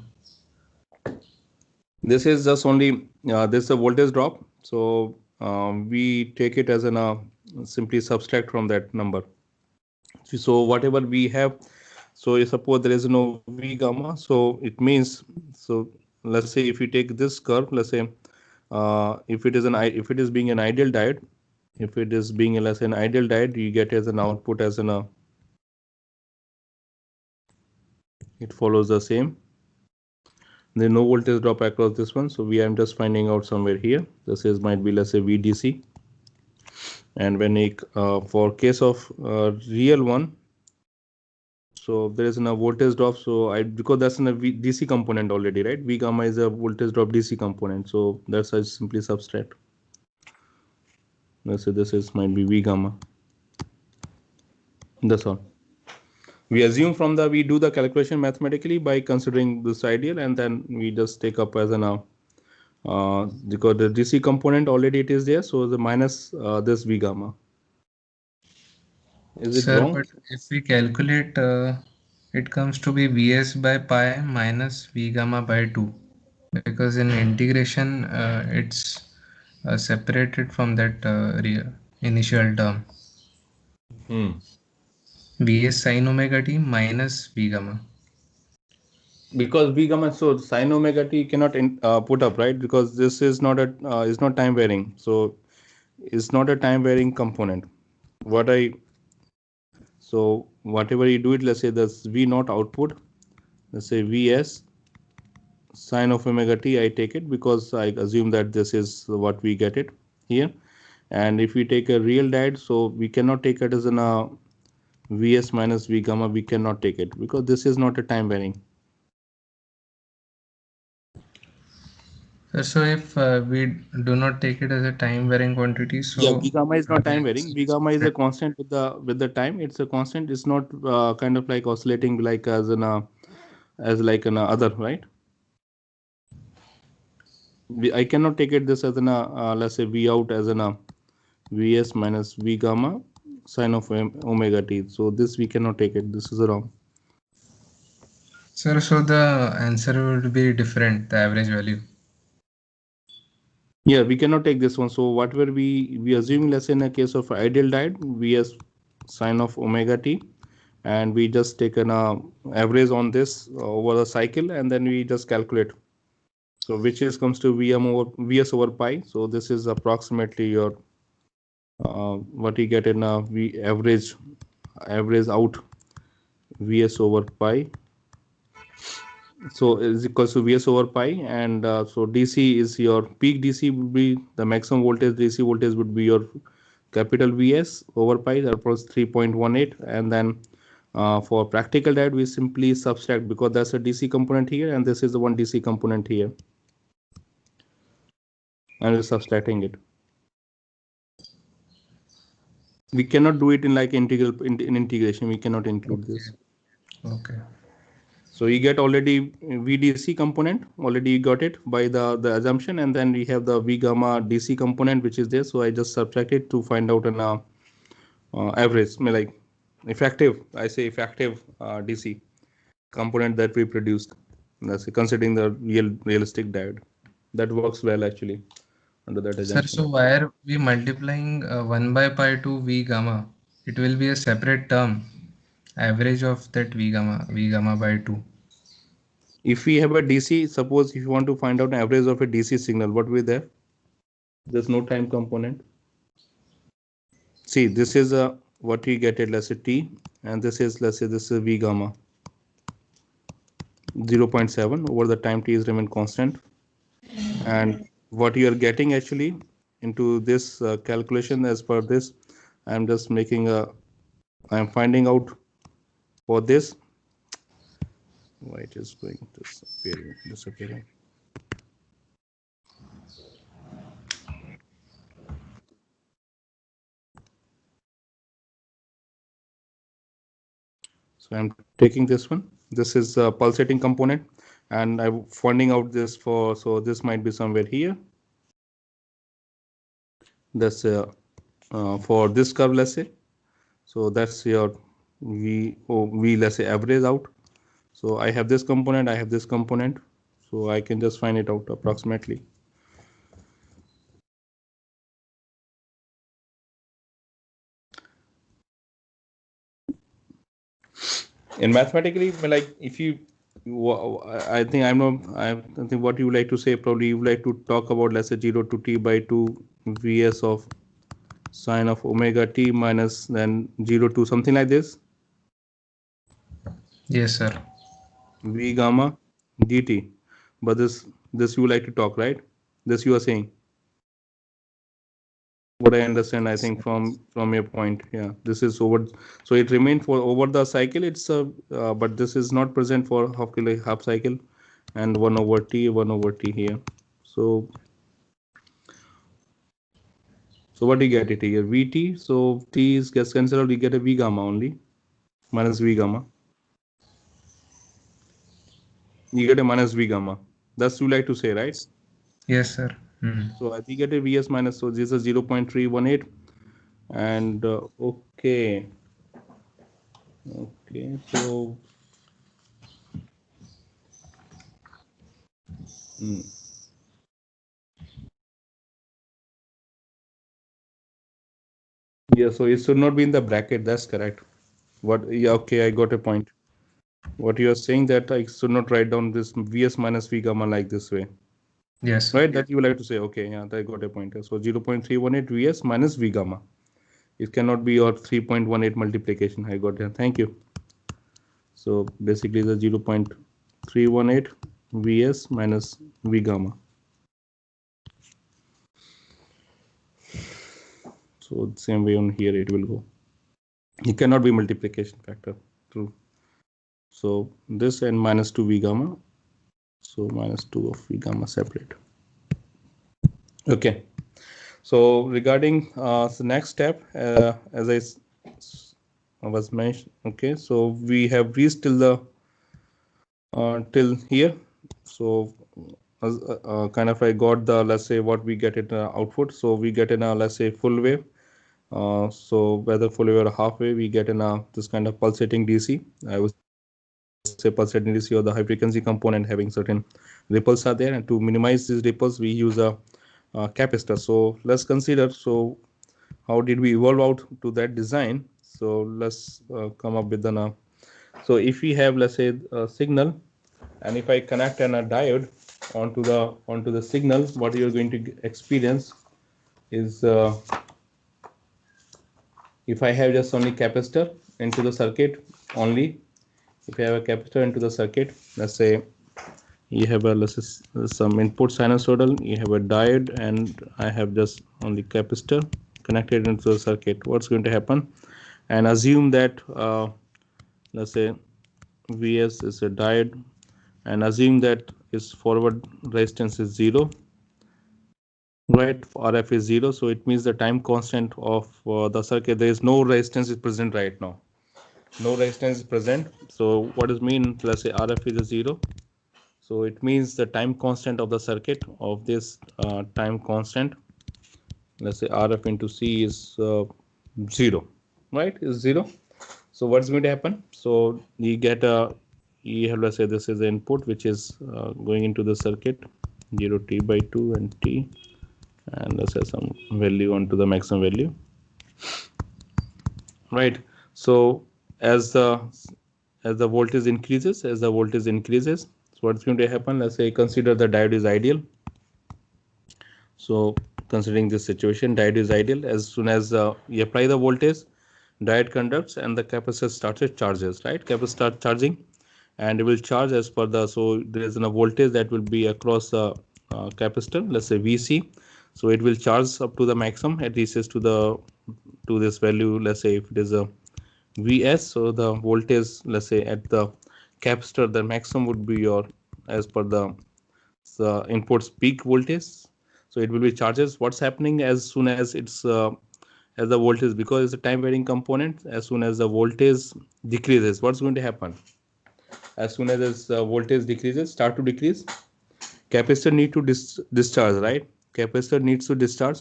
This is just only this is a voltage drop. So we take it as an simply subtract from that number. So whatever we have, so suppose there is no V gamma. So it means, so let's say if you take this curve, let's say if it is being an ideal diode, if it is being let's say an ideal diode, you get as an output as an it follows the same. There's no voltage drop across this one, so I'm just finding out somewhere here. This is might be let's say VDC, and when for case of real one, so there is a voltage drop. So because that's in a DC component already, right? V gamma is a voltage drop DC component, so that's I simply subtract. Let's say this is might be V gamma. That's all. We assume from we do the calculation mathematically by considering this ideal, and then we just take up as an because the DC component already it is there, so the minus this V gamma. Is it Sir, wrong? but if we calculate, it comes to be Vs by pi minus V gamma by 2, because in integration, it's separated from that initial term. Vs sin omega t minus V gamma. Because V gamma, so sin omega t cannot put up, right? Because this is not is not time varying, so it's not a time varying component. So whatever you do it, let's say that's V naught output, let's say Vs sin of omega t, I take it because I assume that this is what we get it here. And if we take a real diode, so we cannot take it as an Vs minus V gamma, we cannot take it because this is not a time varying. So if we do not take it as a time varying quantity, so yeah, V gamma is not time varying. V gamma is a constant with the time. It's a constant. It's not kind of like oscillating like as like an other, right? I cannot take it this as an let's say V out as an Vs minus V gamma sin of omega t. So this we cannot take it. This is wrong. Sir, so the answer would be different, the average value. Yeah, we cannot take this one. So whatever we assume, let's say in a case of ideal diode, Vs sin of omega t, and we just take an average on this over the cycle, and then we just calculate. So which is comes to Vs over pi. So this is approximately your what you get in a average out Vs over pi. So is equals to Vs over pi, and so DC is your peak DC would be the maximum voltage. DC voltage would be your capital Vs over pi, that was 3.18, and then for practical diode we simply subtract because that's a DC component here, and this is the one DC component here, and we're subtracting it. We cannot do it in like integral in integration. We cannot include this. Okay. So you get already VDC component, already you got it by the assumption, and then we have the V gamma DC component which is there. So I just subtract it to find out an average, like effective. I say effective DC component that we produced. That's considering the realistic diode. That works well actually under that assumption. Sir, so why are we multiplying 1 by pi to V gamma? It will be a separate term. Average of that V gamma by 2. If we have a DC, suppose if you want to find out an average of a DC signal, what will be there? There's no time component. See, this is what we get it, let's say T, and this is, let's say this is V gamma 0.7 over the time T is remain constant. And what you are getting actually into this calculation as per this, I'm just making I'm finding out for this why it is going to disappearing. So I'm taking this one. This is a pulsating component, and I'm finding out this so this might be somewhere here. That's for this curve, let's say. So that's your V let's say average out. So I have this component, I have this component. So I can just find it out approximately. And mathematically, like if you, I think what you would like to say, probably you would like to talk about, let's say 0 to t by 2 Vs of sine of omega t minus then 0 to something like this. Yes, sir. V gamma dt. But this you would like to talk, right? This you are saying. What I understand, I think from your point, yeah, this is over. So it remained for over the cycle. It's but this is not present for half cycle, and 1 over t here. So what do you get it here? Vt. So t is gets cancelled. We get a v gamma only, minus v gamma. You get a minus v gamma. That's you like to say, right? Yes, sir. So I think get a vs minus. So this is 0.318, and okay. So. Yeah, so it should not be in the bracket. That's correct. What? Yeah, okay, I got a point. What you are saying that I should not write down this Vs minus V gamma like this way. Yes. Right, that you would like to say. Okay, yeah, I got a point. So 0.318 Vs minus V gamma. It cannot be your 3.18 multiplication. I got it. Thank you. So basically the 0.318 Vs minus V gamma. So same way on here it will go. It cannot be multiplication factor. True. So this and minus 2 V gamma. So minus 2 of V gamma separate. Okay. So regarding the next step, as I was mentioned, okay. So we have reached till the till here. So kind of I got the, let's say what we get in output. So we get in a, let's say, full wave. So whether full wave or half wave, we get in a this kind of pulsating DC. I would say pulsating DC or the high frequency component having certain ripples are there, and to minimize these ripples, we use a capacitor. So let's consider. So how did we evolve out to that design? So let's come up with an. So if we have, let's say, a signal, and if I connect a diode onto the signal, what you're going to experience is if I have just only capacitor into the circuit only. If you have a capacitor into the circuit, let's say you have a, let's say, some input sinusoidal, you have a diode, and I have just only capacitor connected into the circuit. What's going to happen? And assume that let's say Vs is a diode, and assume that its forward resistance is 0. Right, RF is 0, so it means the time constant of the circuit, there is no resistance is present right now. No resistance is present. So what does mean? Let's say RF is a 0. So it means the time constant of the circuit of this time constant, let's say RF into C is 0, right? Is 0. So what's going to happen? So you get a, you have, let's say this is the input which is going into the circuit, 0 t by 2 and t, and let's say some value onto the maximum value, right? So as the voltage increases, so what's going to happen? Let's say consider the diode is ideal. So considering this situation, diode is ideal. As soon as you apply the voltage, diode conducts and the capacitor started charges, right? Capacitor starts charging, and it will charge as per the, so there is a voltage that will be across the capacitor, let's say Vc. So it will charge up to the maximum. It reaches to this value. Let's say if it is a Vs, so the voltage, let's say at the capacitor, the maximum would be your, as per the input's peak voltage. So it will be charges. What's happening as soon as it's as the voltage, because it's a time varying component, as soon as the voltage decreases, what's going to happen? As soon as this voltage decreases, start to decrease, capacitor need to discharge, right? Capacitor needs to discharge.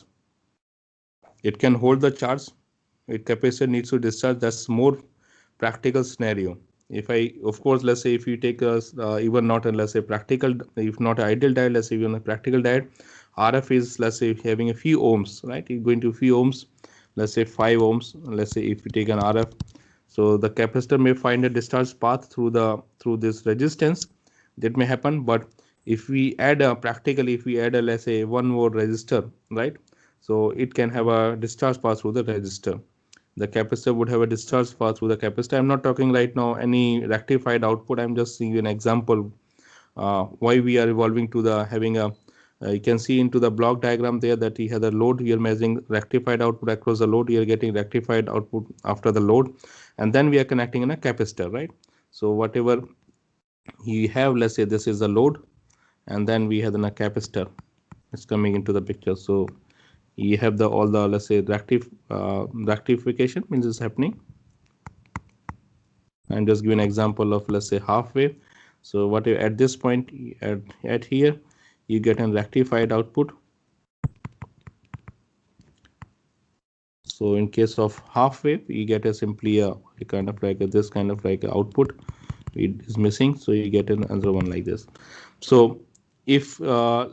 it can hold the charge. If capacitor needs to discharge, that's more practical scenario. If I, of course, let's say if you take a even not a, let's say practical, if not an ideal diode, let's say even a practical diode, RF is, let's say, having a few ohms, right? It's going to few ohms, let's say 5 ohms. Let's say if you take an RF, so the capacitor may find a discharge path through this resistance. That may happen, but if we add a practically, if we add a, let's say, one more resistor, right? So it can have a discharge path through the resistor. The capacitor would have a discharge path through the capacitor. I'm not talking right now any rectified output. I'm just giving you an example why we are evolving to the having a. You can see into the block diagram there that he has a load. We are measuring rectified output across the load. We are getting rectified output after the load, and then we are connecting in a capacitor, right? So whatever you have, let's say this is the load, and then we have a capacitor. It's coming into the picture. So you have the all the, let's say, rectification means is happening. And just give an example of, let's say, half wave. So what at this point at here you get a rectified output. So in case of half wave, you get a simply a kind of like this kind of like output. It is missing, so you get another one like this. So if I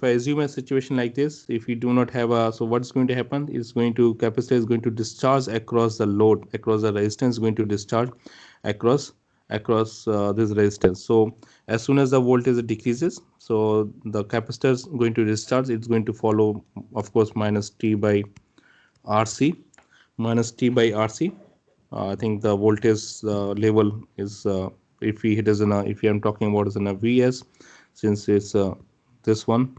assume a situation like this, if you do not have a, so what's going to happen is capacitor is going to discharge across the load, across the resistance, going to discharge across this resistance. So as soon as the voltage decreases, so the capacitor is going to discharge. It's going to follow, of course, minus T by RC. I think the voltage level is if I'm talking about is in a VS, since it's this one.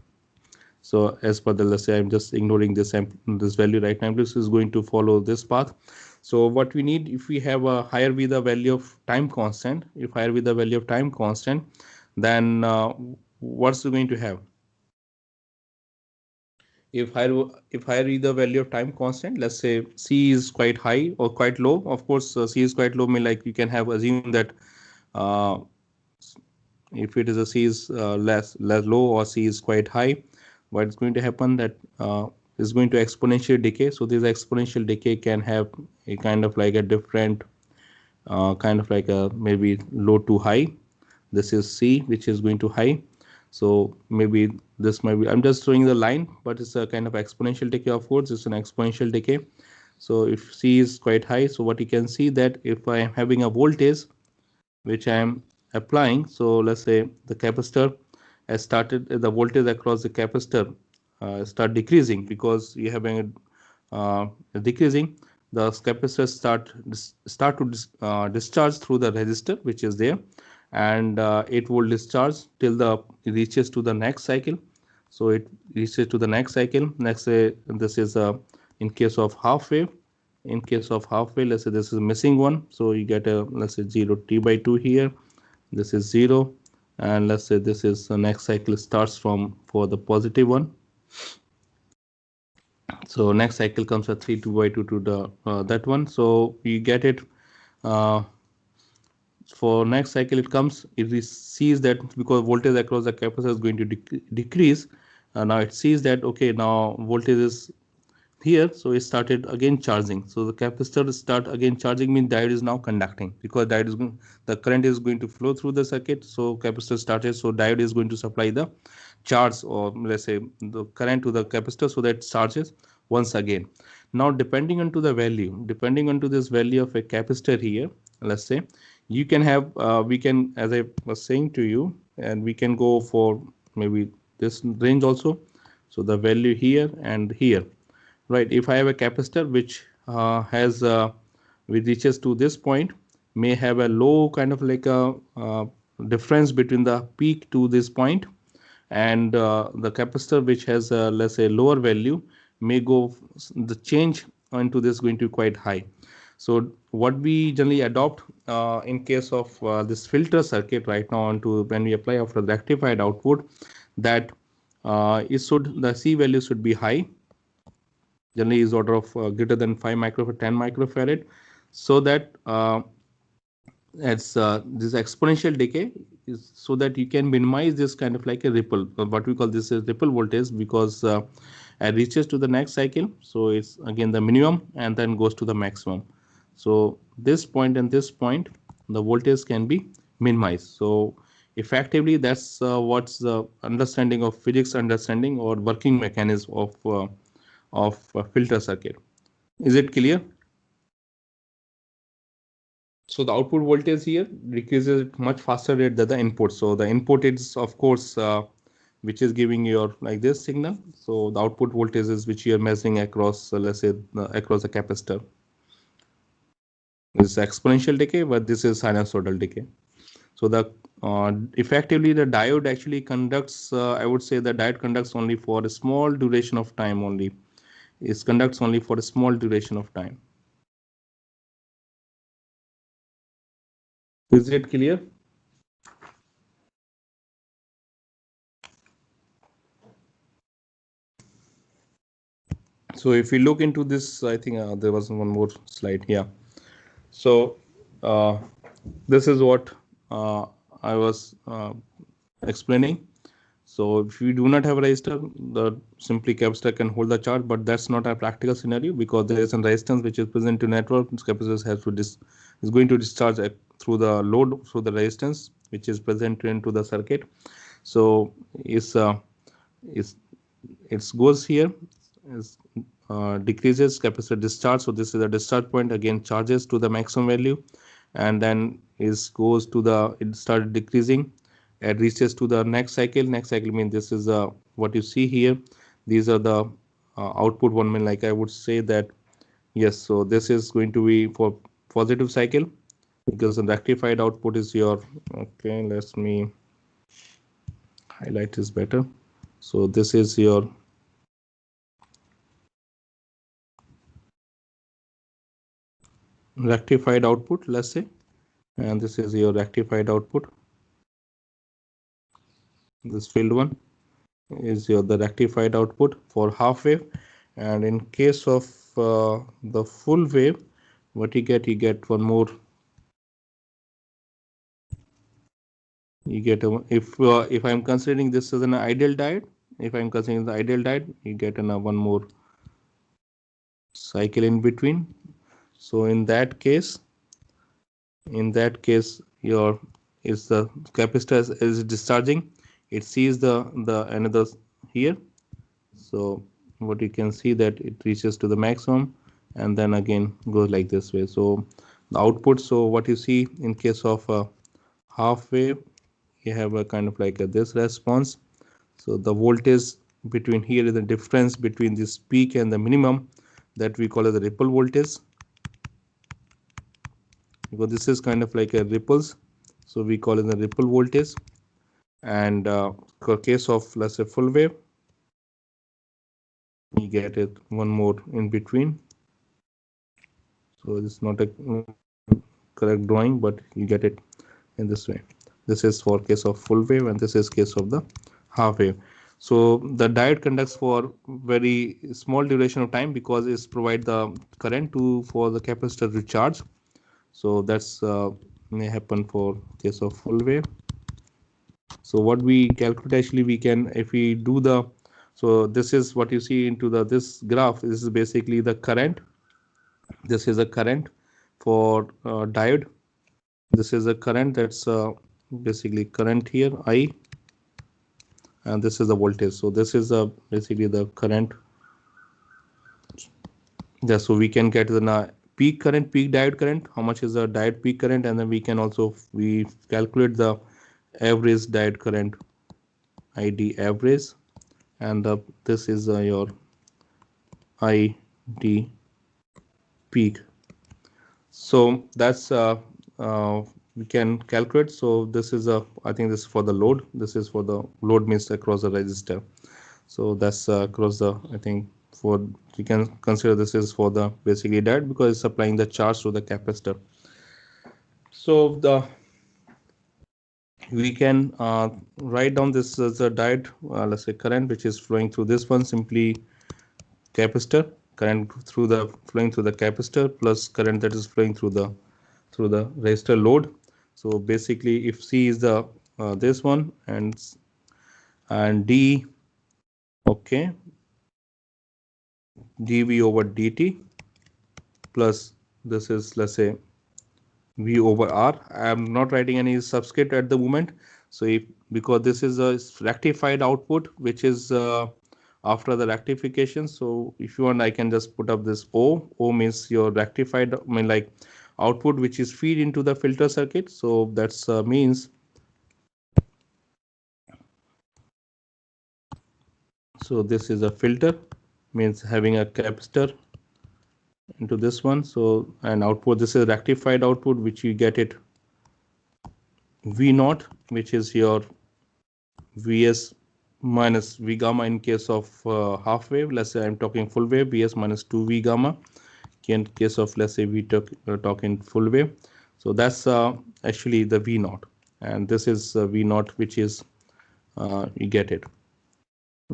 So as per the, let's say, I'm just ignoring this value right now. This is going to follow this path. So what we need, if we have a higher with the value of time constant, then what's going to have? If higher is the value of time constant, let's say C is quite high or quite low. Of course, C is quite low, mean like you can have assume that if it is a C is less low or C is quite high, what's going to happen that is going to exponentially decay. So this exponential decay can have a kind of like a different kind of like a maybe low to high. This is C, which is going to high. So maybe this might be, I'm just showing the line, but it's a kind of exponential decay. Of course, it's an exponential decay. So if C is quite high, so what you can see that if I am having a voltage which I am applying, so let's say the capacitor has started, the voltage across the capacitor start decreasing because you have been decreasing. The capacitor start to discharge through the resistor which is there, and it will discharge till it reaches to the next cycle. So it reaches to the next cycle. Next, say this is in case of half wave. In case of half wave, let's say this is missing one. So you get a, let's say, 0 T by 2 here. This is 0, and let's say this is the next cycle starts for the positive one. So next cycle comes at 3 2 by 2 to the that one. So you get it. For next cycle it comes, it sees that because voltage across the capacitor is going to decrease, now it sees that okay, now voltage is here, so it started again charging. So the capacitor start again charging, means diode is now conducting, because diode is going, the current is going to flow through the circuit. So capacitor started, so diode is going to supply the charge, or let's say the current to the capacitor, so that charges once again. Now depending on to the value, depending on to this value of a capacitor here, let's say you can have we can, as I was saying to you, and we can go for maybe this range also. So the value here and here, right? If I have a capacitor which which reaches to this point, may have a low kind of like a difference between the peak to this point, and the capacitor which has let's say lower value may go, the change into this going to be quite high. So what we generally adopt in case of this filter circuit right now onto when we apply after the rectified output, that the C value should be high. Generally is order of greater than 5 microfarad, 10 microfarad, so that as this exponential decay is, so that you can minimize this kind of like a ripple, what we call this is ripple voltage, because and reaches to the next cycle. So it's again the minimum and then goes to the maximum. So this point and this point, the voltage can be minimized. So effectively, that's what's the understanding of physics understanding or working mechanism of filter circuit. Is it clear? So the output voltage here decreases at much faster rate than the input. So the input is of course which is giving your like this signal. So the output voltage is which you are measuring across let's say across the capacitor. This is exponential decay, but this is sinusoidal decay. So the effectively the diode actually conducts. I would say the diode conducts only for a small duration of time only. It conducts only for a small duration of time. Is it clear? So if we look into this, I think there was one more slide here. So this is what I was explaining. So if you do not have a resistor, the simply capacitor can hold the charge, but that's not a practical scenario because there is a resistance which is present to network. This capacitor has to is going to discharge through the load through the resistance which is present into the circuit. So it goes here is decreases capacitor discharge. So this is a discharge point, again charges to the maximum value, and then goes to the it started decreasing. It reaches to the next cycle. Next cycle means this is what you see here. These are the output one mean like I would say that yes. So this is going to be for positive cycle because the rectified output is your okay. Let me highlight this better. So this is your rectified output, let's say, and this is your rectified output. This field one is your the rectified output for half wave, and in case of the full wave, what you get one more. You get a, if I'm considering this as an ideal diode, if I'm considering the ideal diode, you get one more cycle in between. So in that case, your is the capacitor is discharging. It sees the another here. So what you can see that it reaches to the maximum and then again goes like this way. So the output, so what you see in case of a half wave, you have a kind of like this response. So the voltage between here is the difference between this peak and the minimum that we call as the ripple voltage, because this is kind of like a ripples. So we call it the ripple voltage. And for case of let's say full wave, we get it one more in between. So it's not a correct drawing, but you get it in this way. This is for case of full wave and this is case of the half wave. So the diode conducts for very small duration of time because it's provide the current for the capacitor to charge. So that's may happen for case of full wave. So what we calculate actually we can if we do the, so this is what you see into this graph. This is basically the current. This is a current for diode. This is a current that's basically current here I, and this is the voltage. So this is basically the current. Yeah, so we can get the peak current, peak diode current. How much is the diode peak current, and then we can also we calculate the average diode current, ID average, and this is your ID peak. So that's we can calculate. So this is I think this is for the load. This is for the load means across the resistor. So that's across the, I think for you can consider this is for the basically diode because it's supplying the charge to the capacitor. So we can write down this as a diode, let's say current which is flowing through this one, simply capacitor current through the flowing through the capacitor plus current that is flowing through the resistor load. So basically if C is the this one and D, okay, dV over dt plus this is, let's say, V over R. I am not writing any subscript at the moment. So if, because this is a rectified output, which is after the rectification. So if you want, I can just put up this O. O means your rectified, I mean like output, which is feed into the filter circuit. So that's means. So this is a filter, means having a capacitor into this one. So and output, this is rectified output, which you get it V naught, which is your Vs minus V gamma in case of half wave. Let's say I'm talking full wave, Vs minus 2 V gamma. In case of, let's say, we talk in full wave. So that's actually the V naught, and this is V naught, which is you get it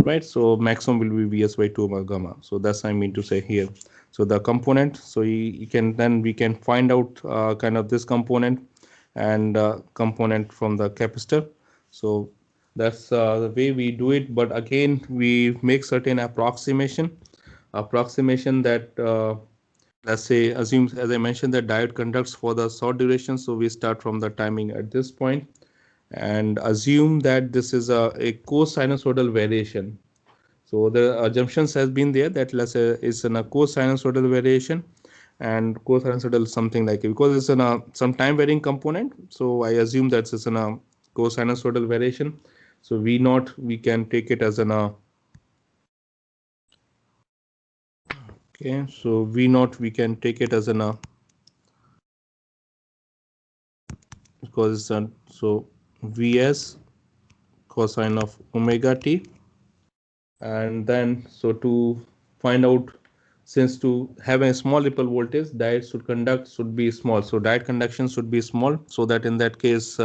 right. So maximum will be Vs by 2 omega gamma. So that's I mean to say here. So the component, so you can then we can find out kind of this component and component from the capacitor. So that's the way we do it. But again, we make certain approximation that let's say assume, as I mentioned, that diode conducts for the short duration. So we start from the timing at this point and assume that this is a co-sinusoidal variation. So the assumptions has been there that, let's say, it's in a co-sinusoidal variation, and co-sinusoidal something like it, because it's in a some time varying component. So I assume that it's in a co-sinusoidal variation. So V naught, we can take it as an okay. So V naught, we can take it as an because it's an, so Vs cosine of omega t, and then so to find out, since to have a small ripple voltage, diode should be small. So diode conduction should be small, so that in that case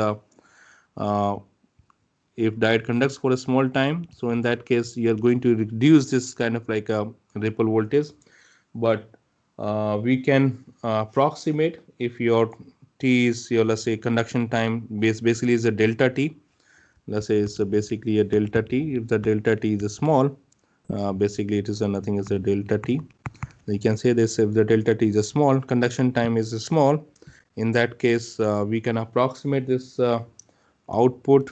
if diode conducts for a small time, so in that case you're going to reduce this kind of like a ripple voltage. But we can approximate if your t is your, let's say, conduction time basically is a delta t. Let's say it's basically a delta t. If the delta t is small, basically it is nothing as a delta t. You can say this: if the delta t is a small, conduction time is small, in that case we can approximate this output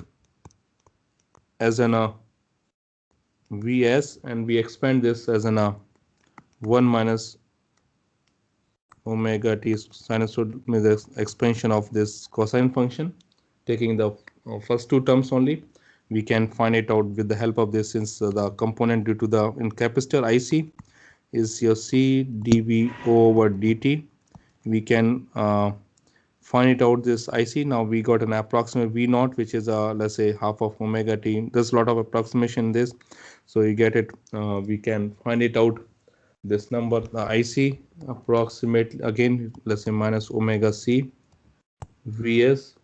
as an Vs, and we expand this as an 1 minus omega t sinusoid, means the expansion of this cosine function, taking the first two terms only. We can find it out with the help of this, since the component due to the in capacitor IC is your C dV over dt. We can find it out this IC. Now we got an approximate V naught, which is let's say half of omega t. There's a lot of approximation in this, so you get it. We can find it out. This number, the IC, approximate again, let's say minus omega c Vs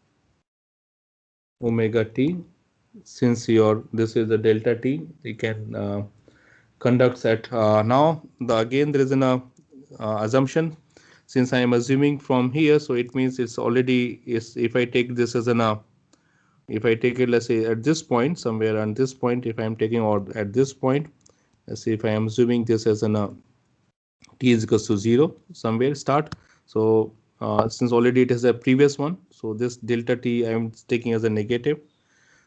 omega t. Since your this is the delta t, you can conducts at now the again there is an assumption. Since I am assuming from here, so it means it's already is. If I take this as an if I take it, let's say at this point, somewhere on this point, if I am taking, or at this point, let's say if I am assuming this as an t is equals to 0 somewhere start. So since already it is a previous one, so this delta t I am taking as a negative.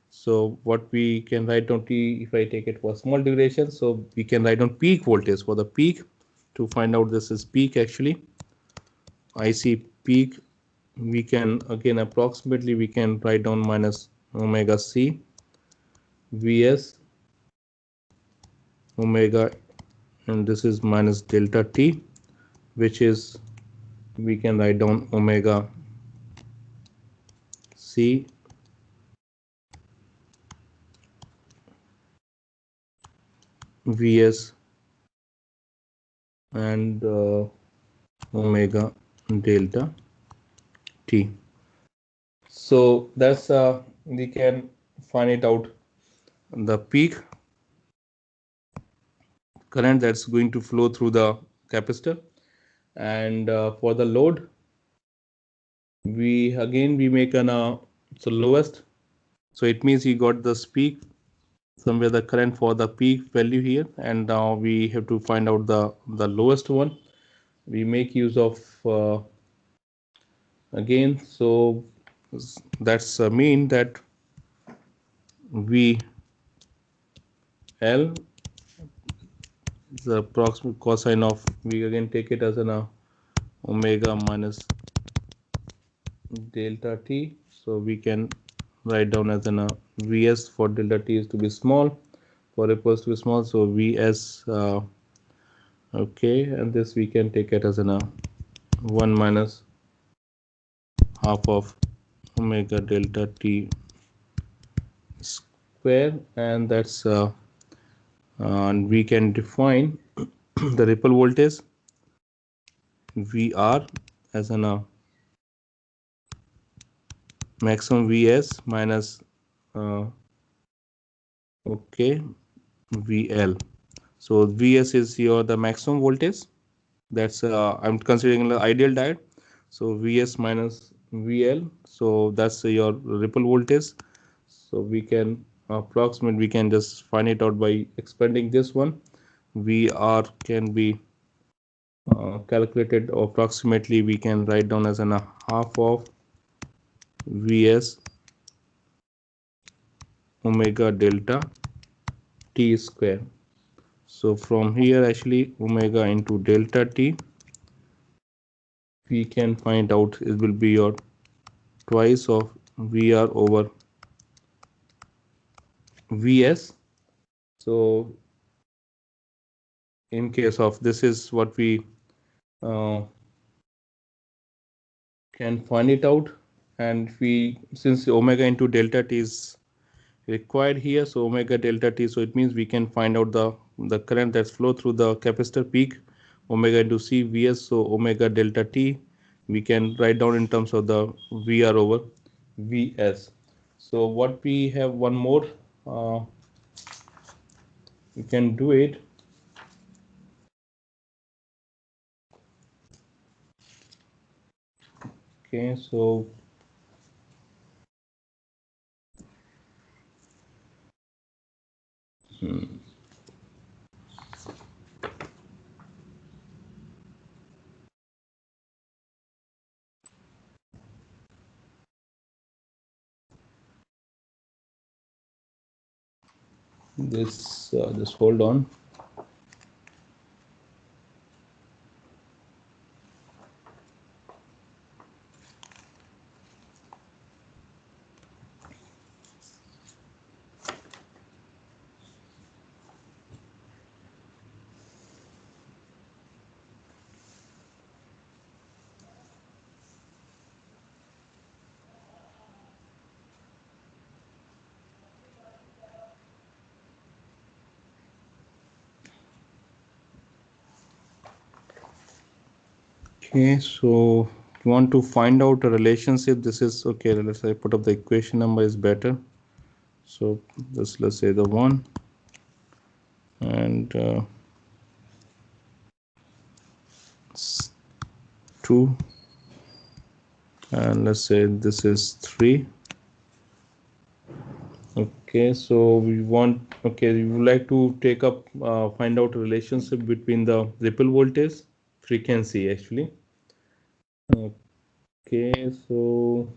So what we can write down t, if I take it for small duration, so we can write down peak voltage for the peak to find out this is peak actually. IC peak, we can again approximately we can write down minus omega c Vs omega, and this is minus delta t, which is we can write down omega c Vs and omega delta t. So that's we can find it out the peak current that's going to flow through the capacitor, and for the load we make an so lowest, so it means you got this peak somewhere the current for the peak value here, and now we have to find out the lowest one. We make use of again, so that's mean that VL the approximate cosine of, we again take it as an omega minus delta t, so we can write down as an Vs for delta t is to be small, for equals to be small, so Vs okay, and this we can take it as an 1 minus half of omega delta t square, and that's and we can define the ripple voltage Vr as an maximum Vs minus okay VL. So Vs is your the maximum voltage, that's I'm considering the ideal diode, so Vs minus VL, so that's your ripple voltage. So we can approximate, we can just find it out by expanding this one. Vr can be calculated approximately, we can write down as an half of Vs omega delta t square. So from here actually omega into delta t, we can find out it will be your twice of Vr over Vs. So in case of this is what we can find it out, and we, since omega into delta t is required here, so omega delta t, so it means we can find out the current that's flow through the capacitor peak, omega into C Vs, so omega delta t we can write down in terms of the Vr over Vs. So what we have one more, we can do it. Okay, so this just hold on. Okay, so you want to find out a relationship. This is okay. Let's say put up the equation number is better. So this, let's say the 1 and 2, and let's say this is 3. Okay, so we want, okay, we would like to take up find out a relationship between the ripple voltage frequency actually. Okay, so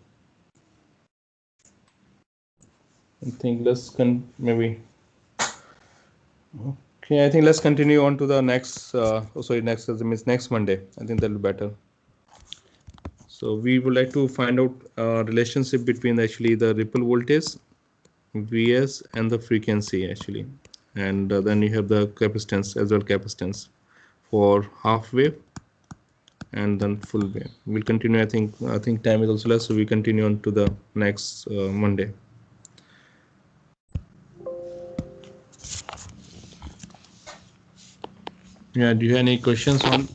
I think let's maybe. Okay, I think let's continue on to the next. Next means next Monday. I think that'll be better. So we would like to find out relationship between actually the ripple voltage, Vs, and the frequency actually, and then you have the capacitance as well, capacitance for half wave and then full wave. We'll continue. I think time is also less, so we continue on to the next Monday. Yeah, do you have any questions on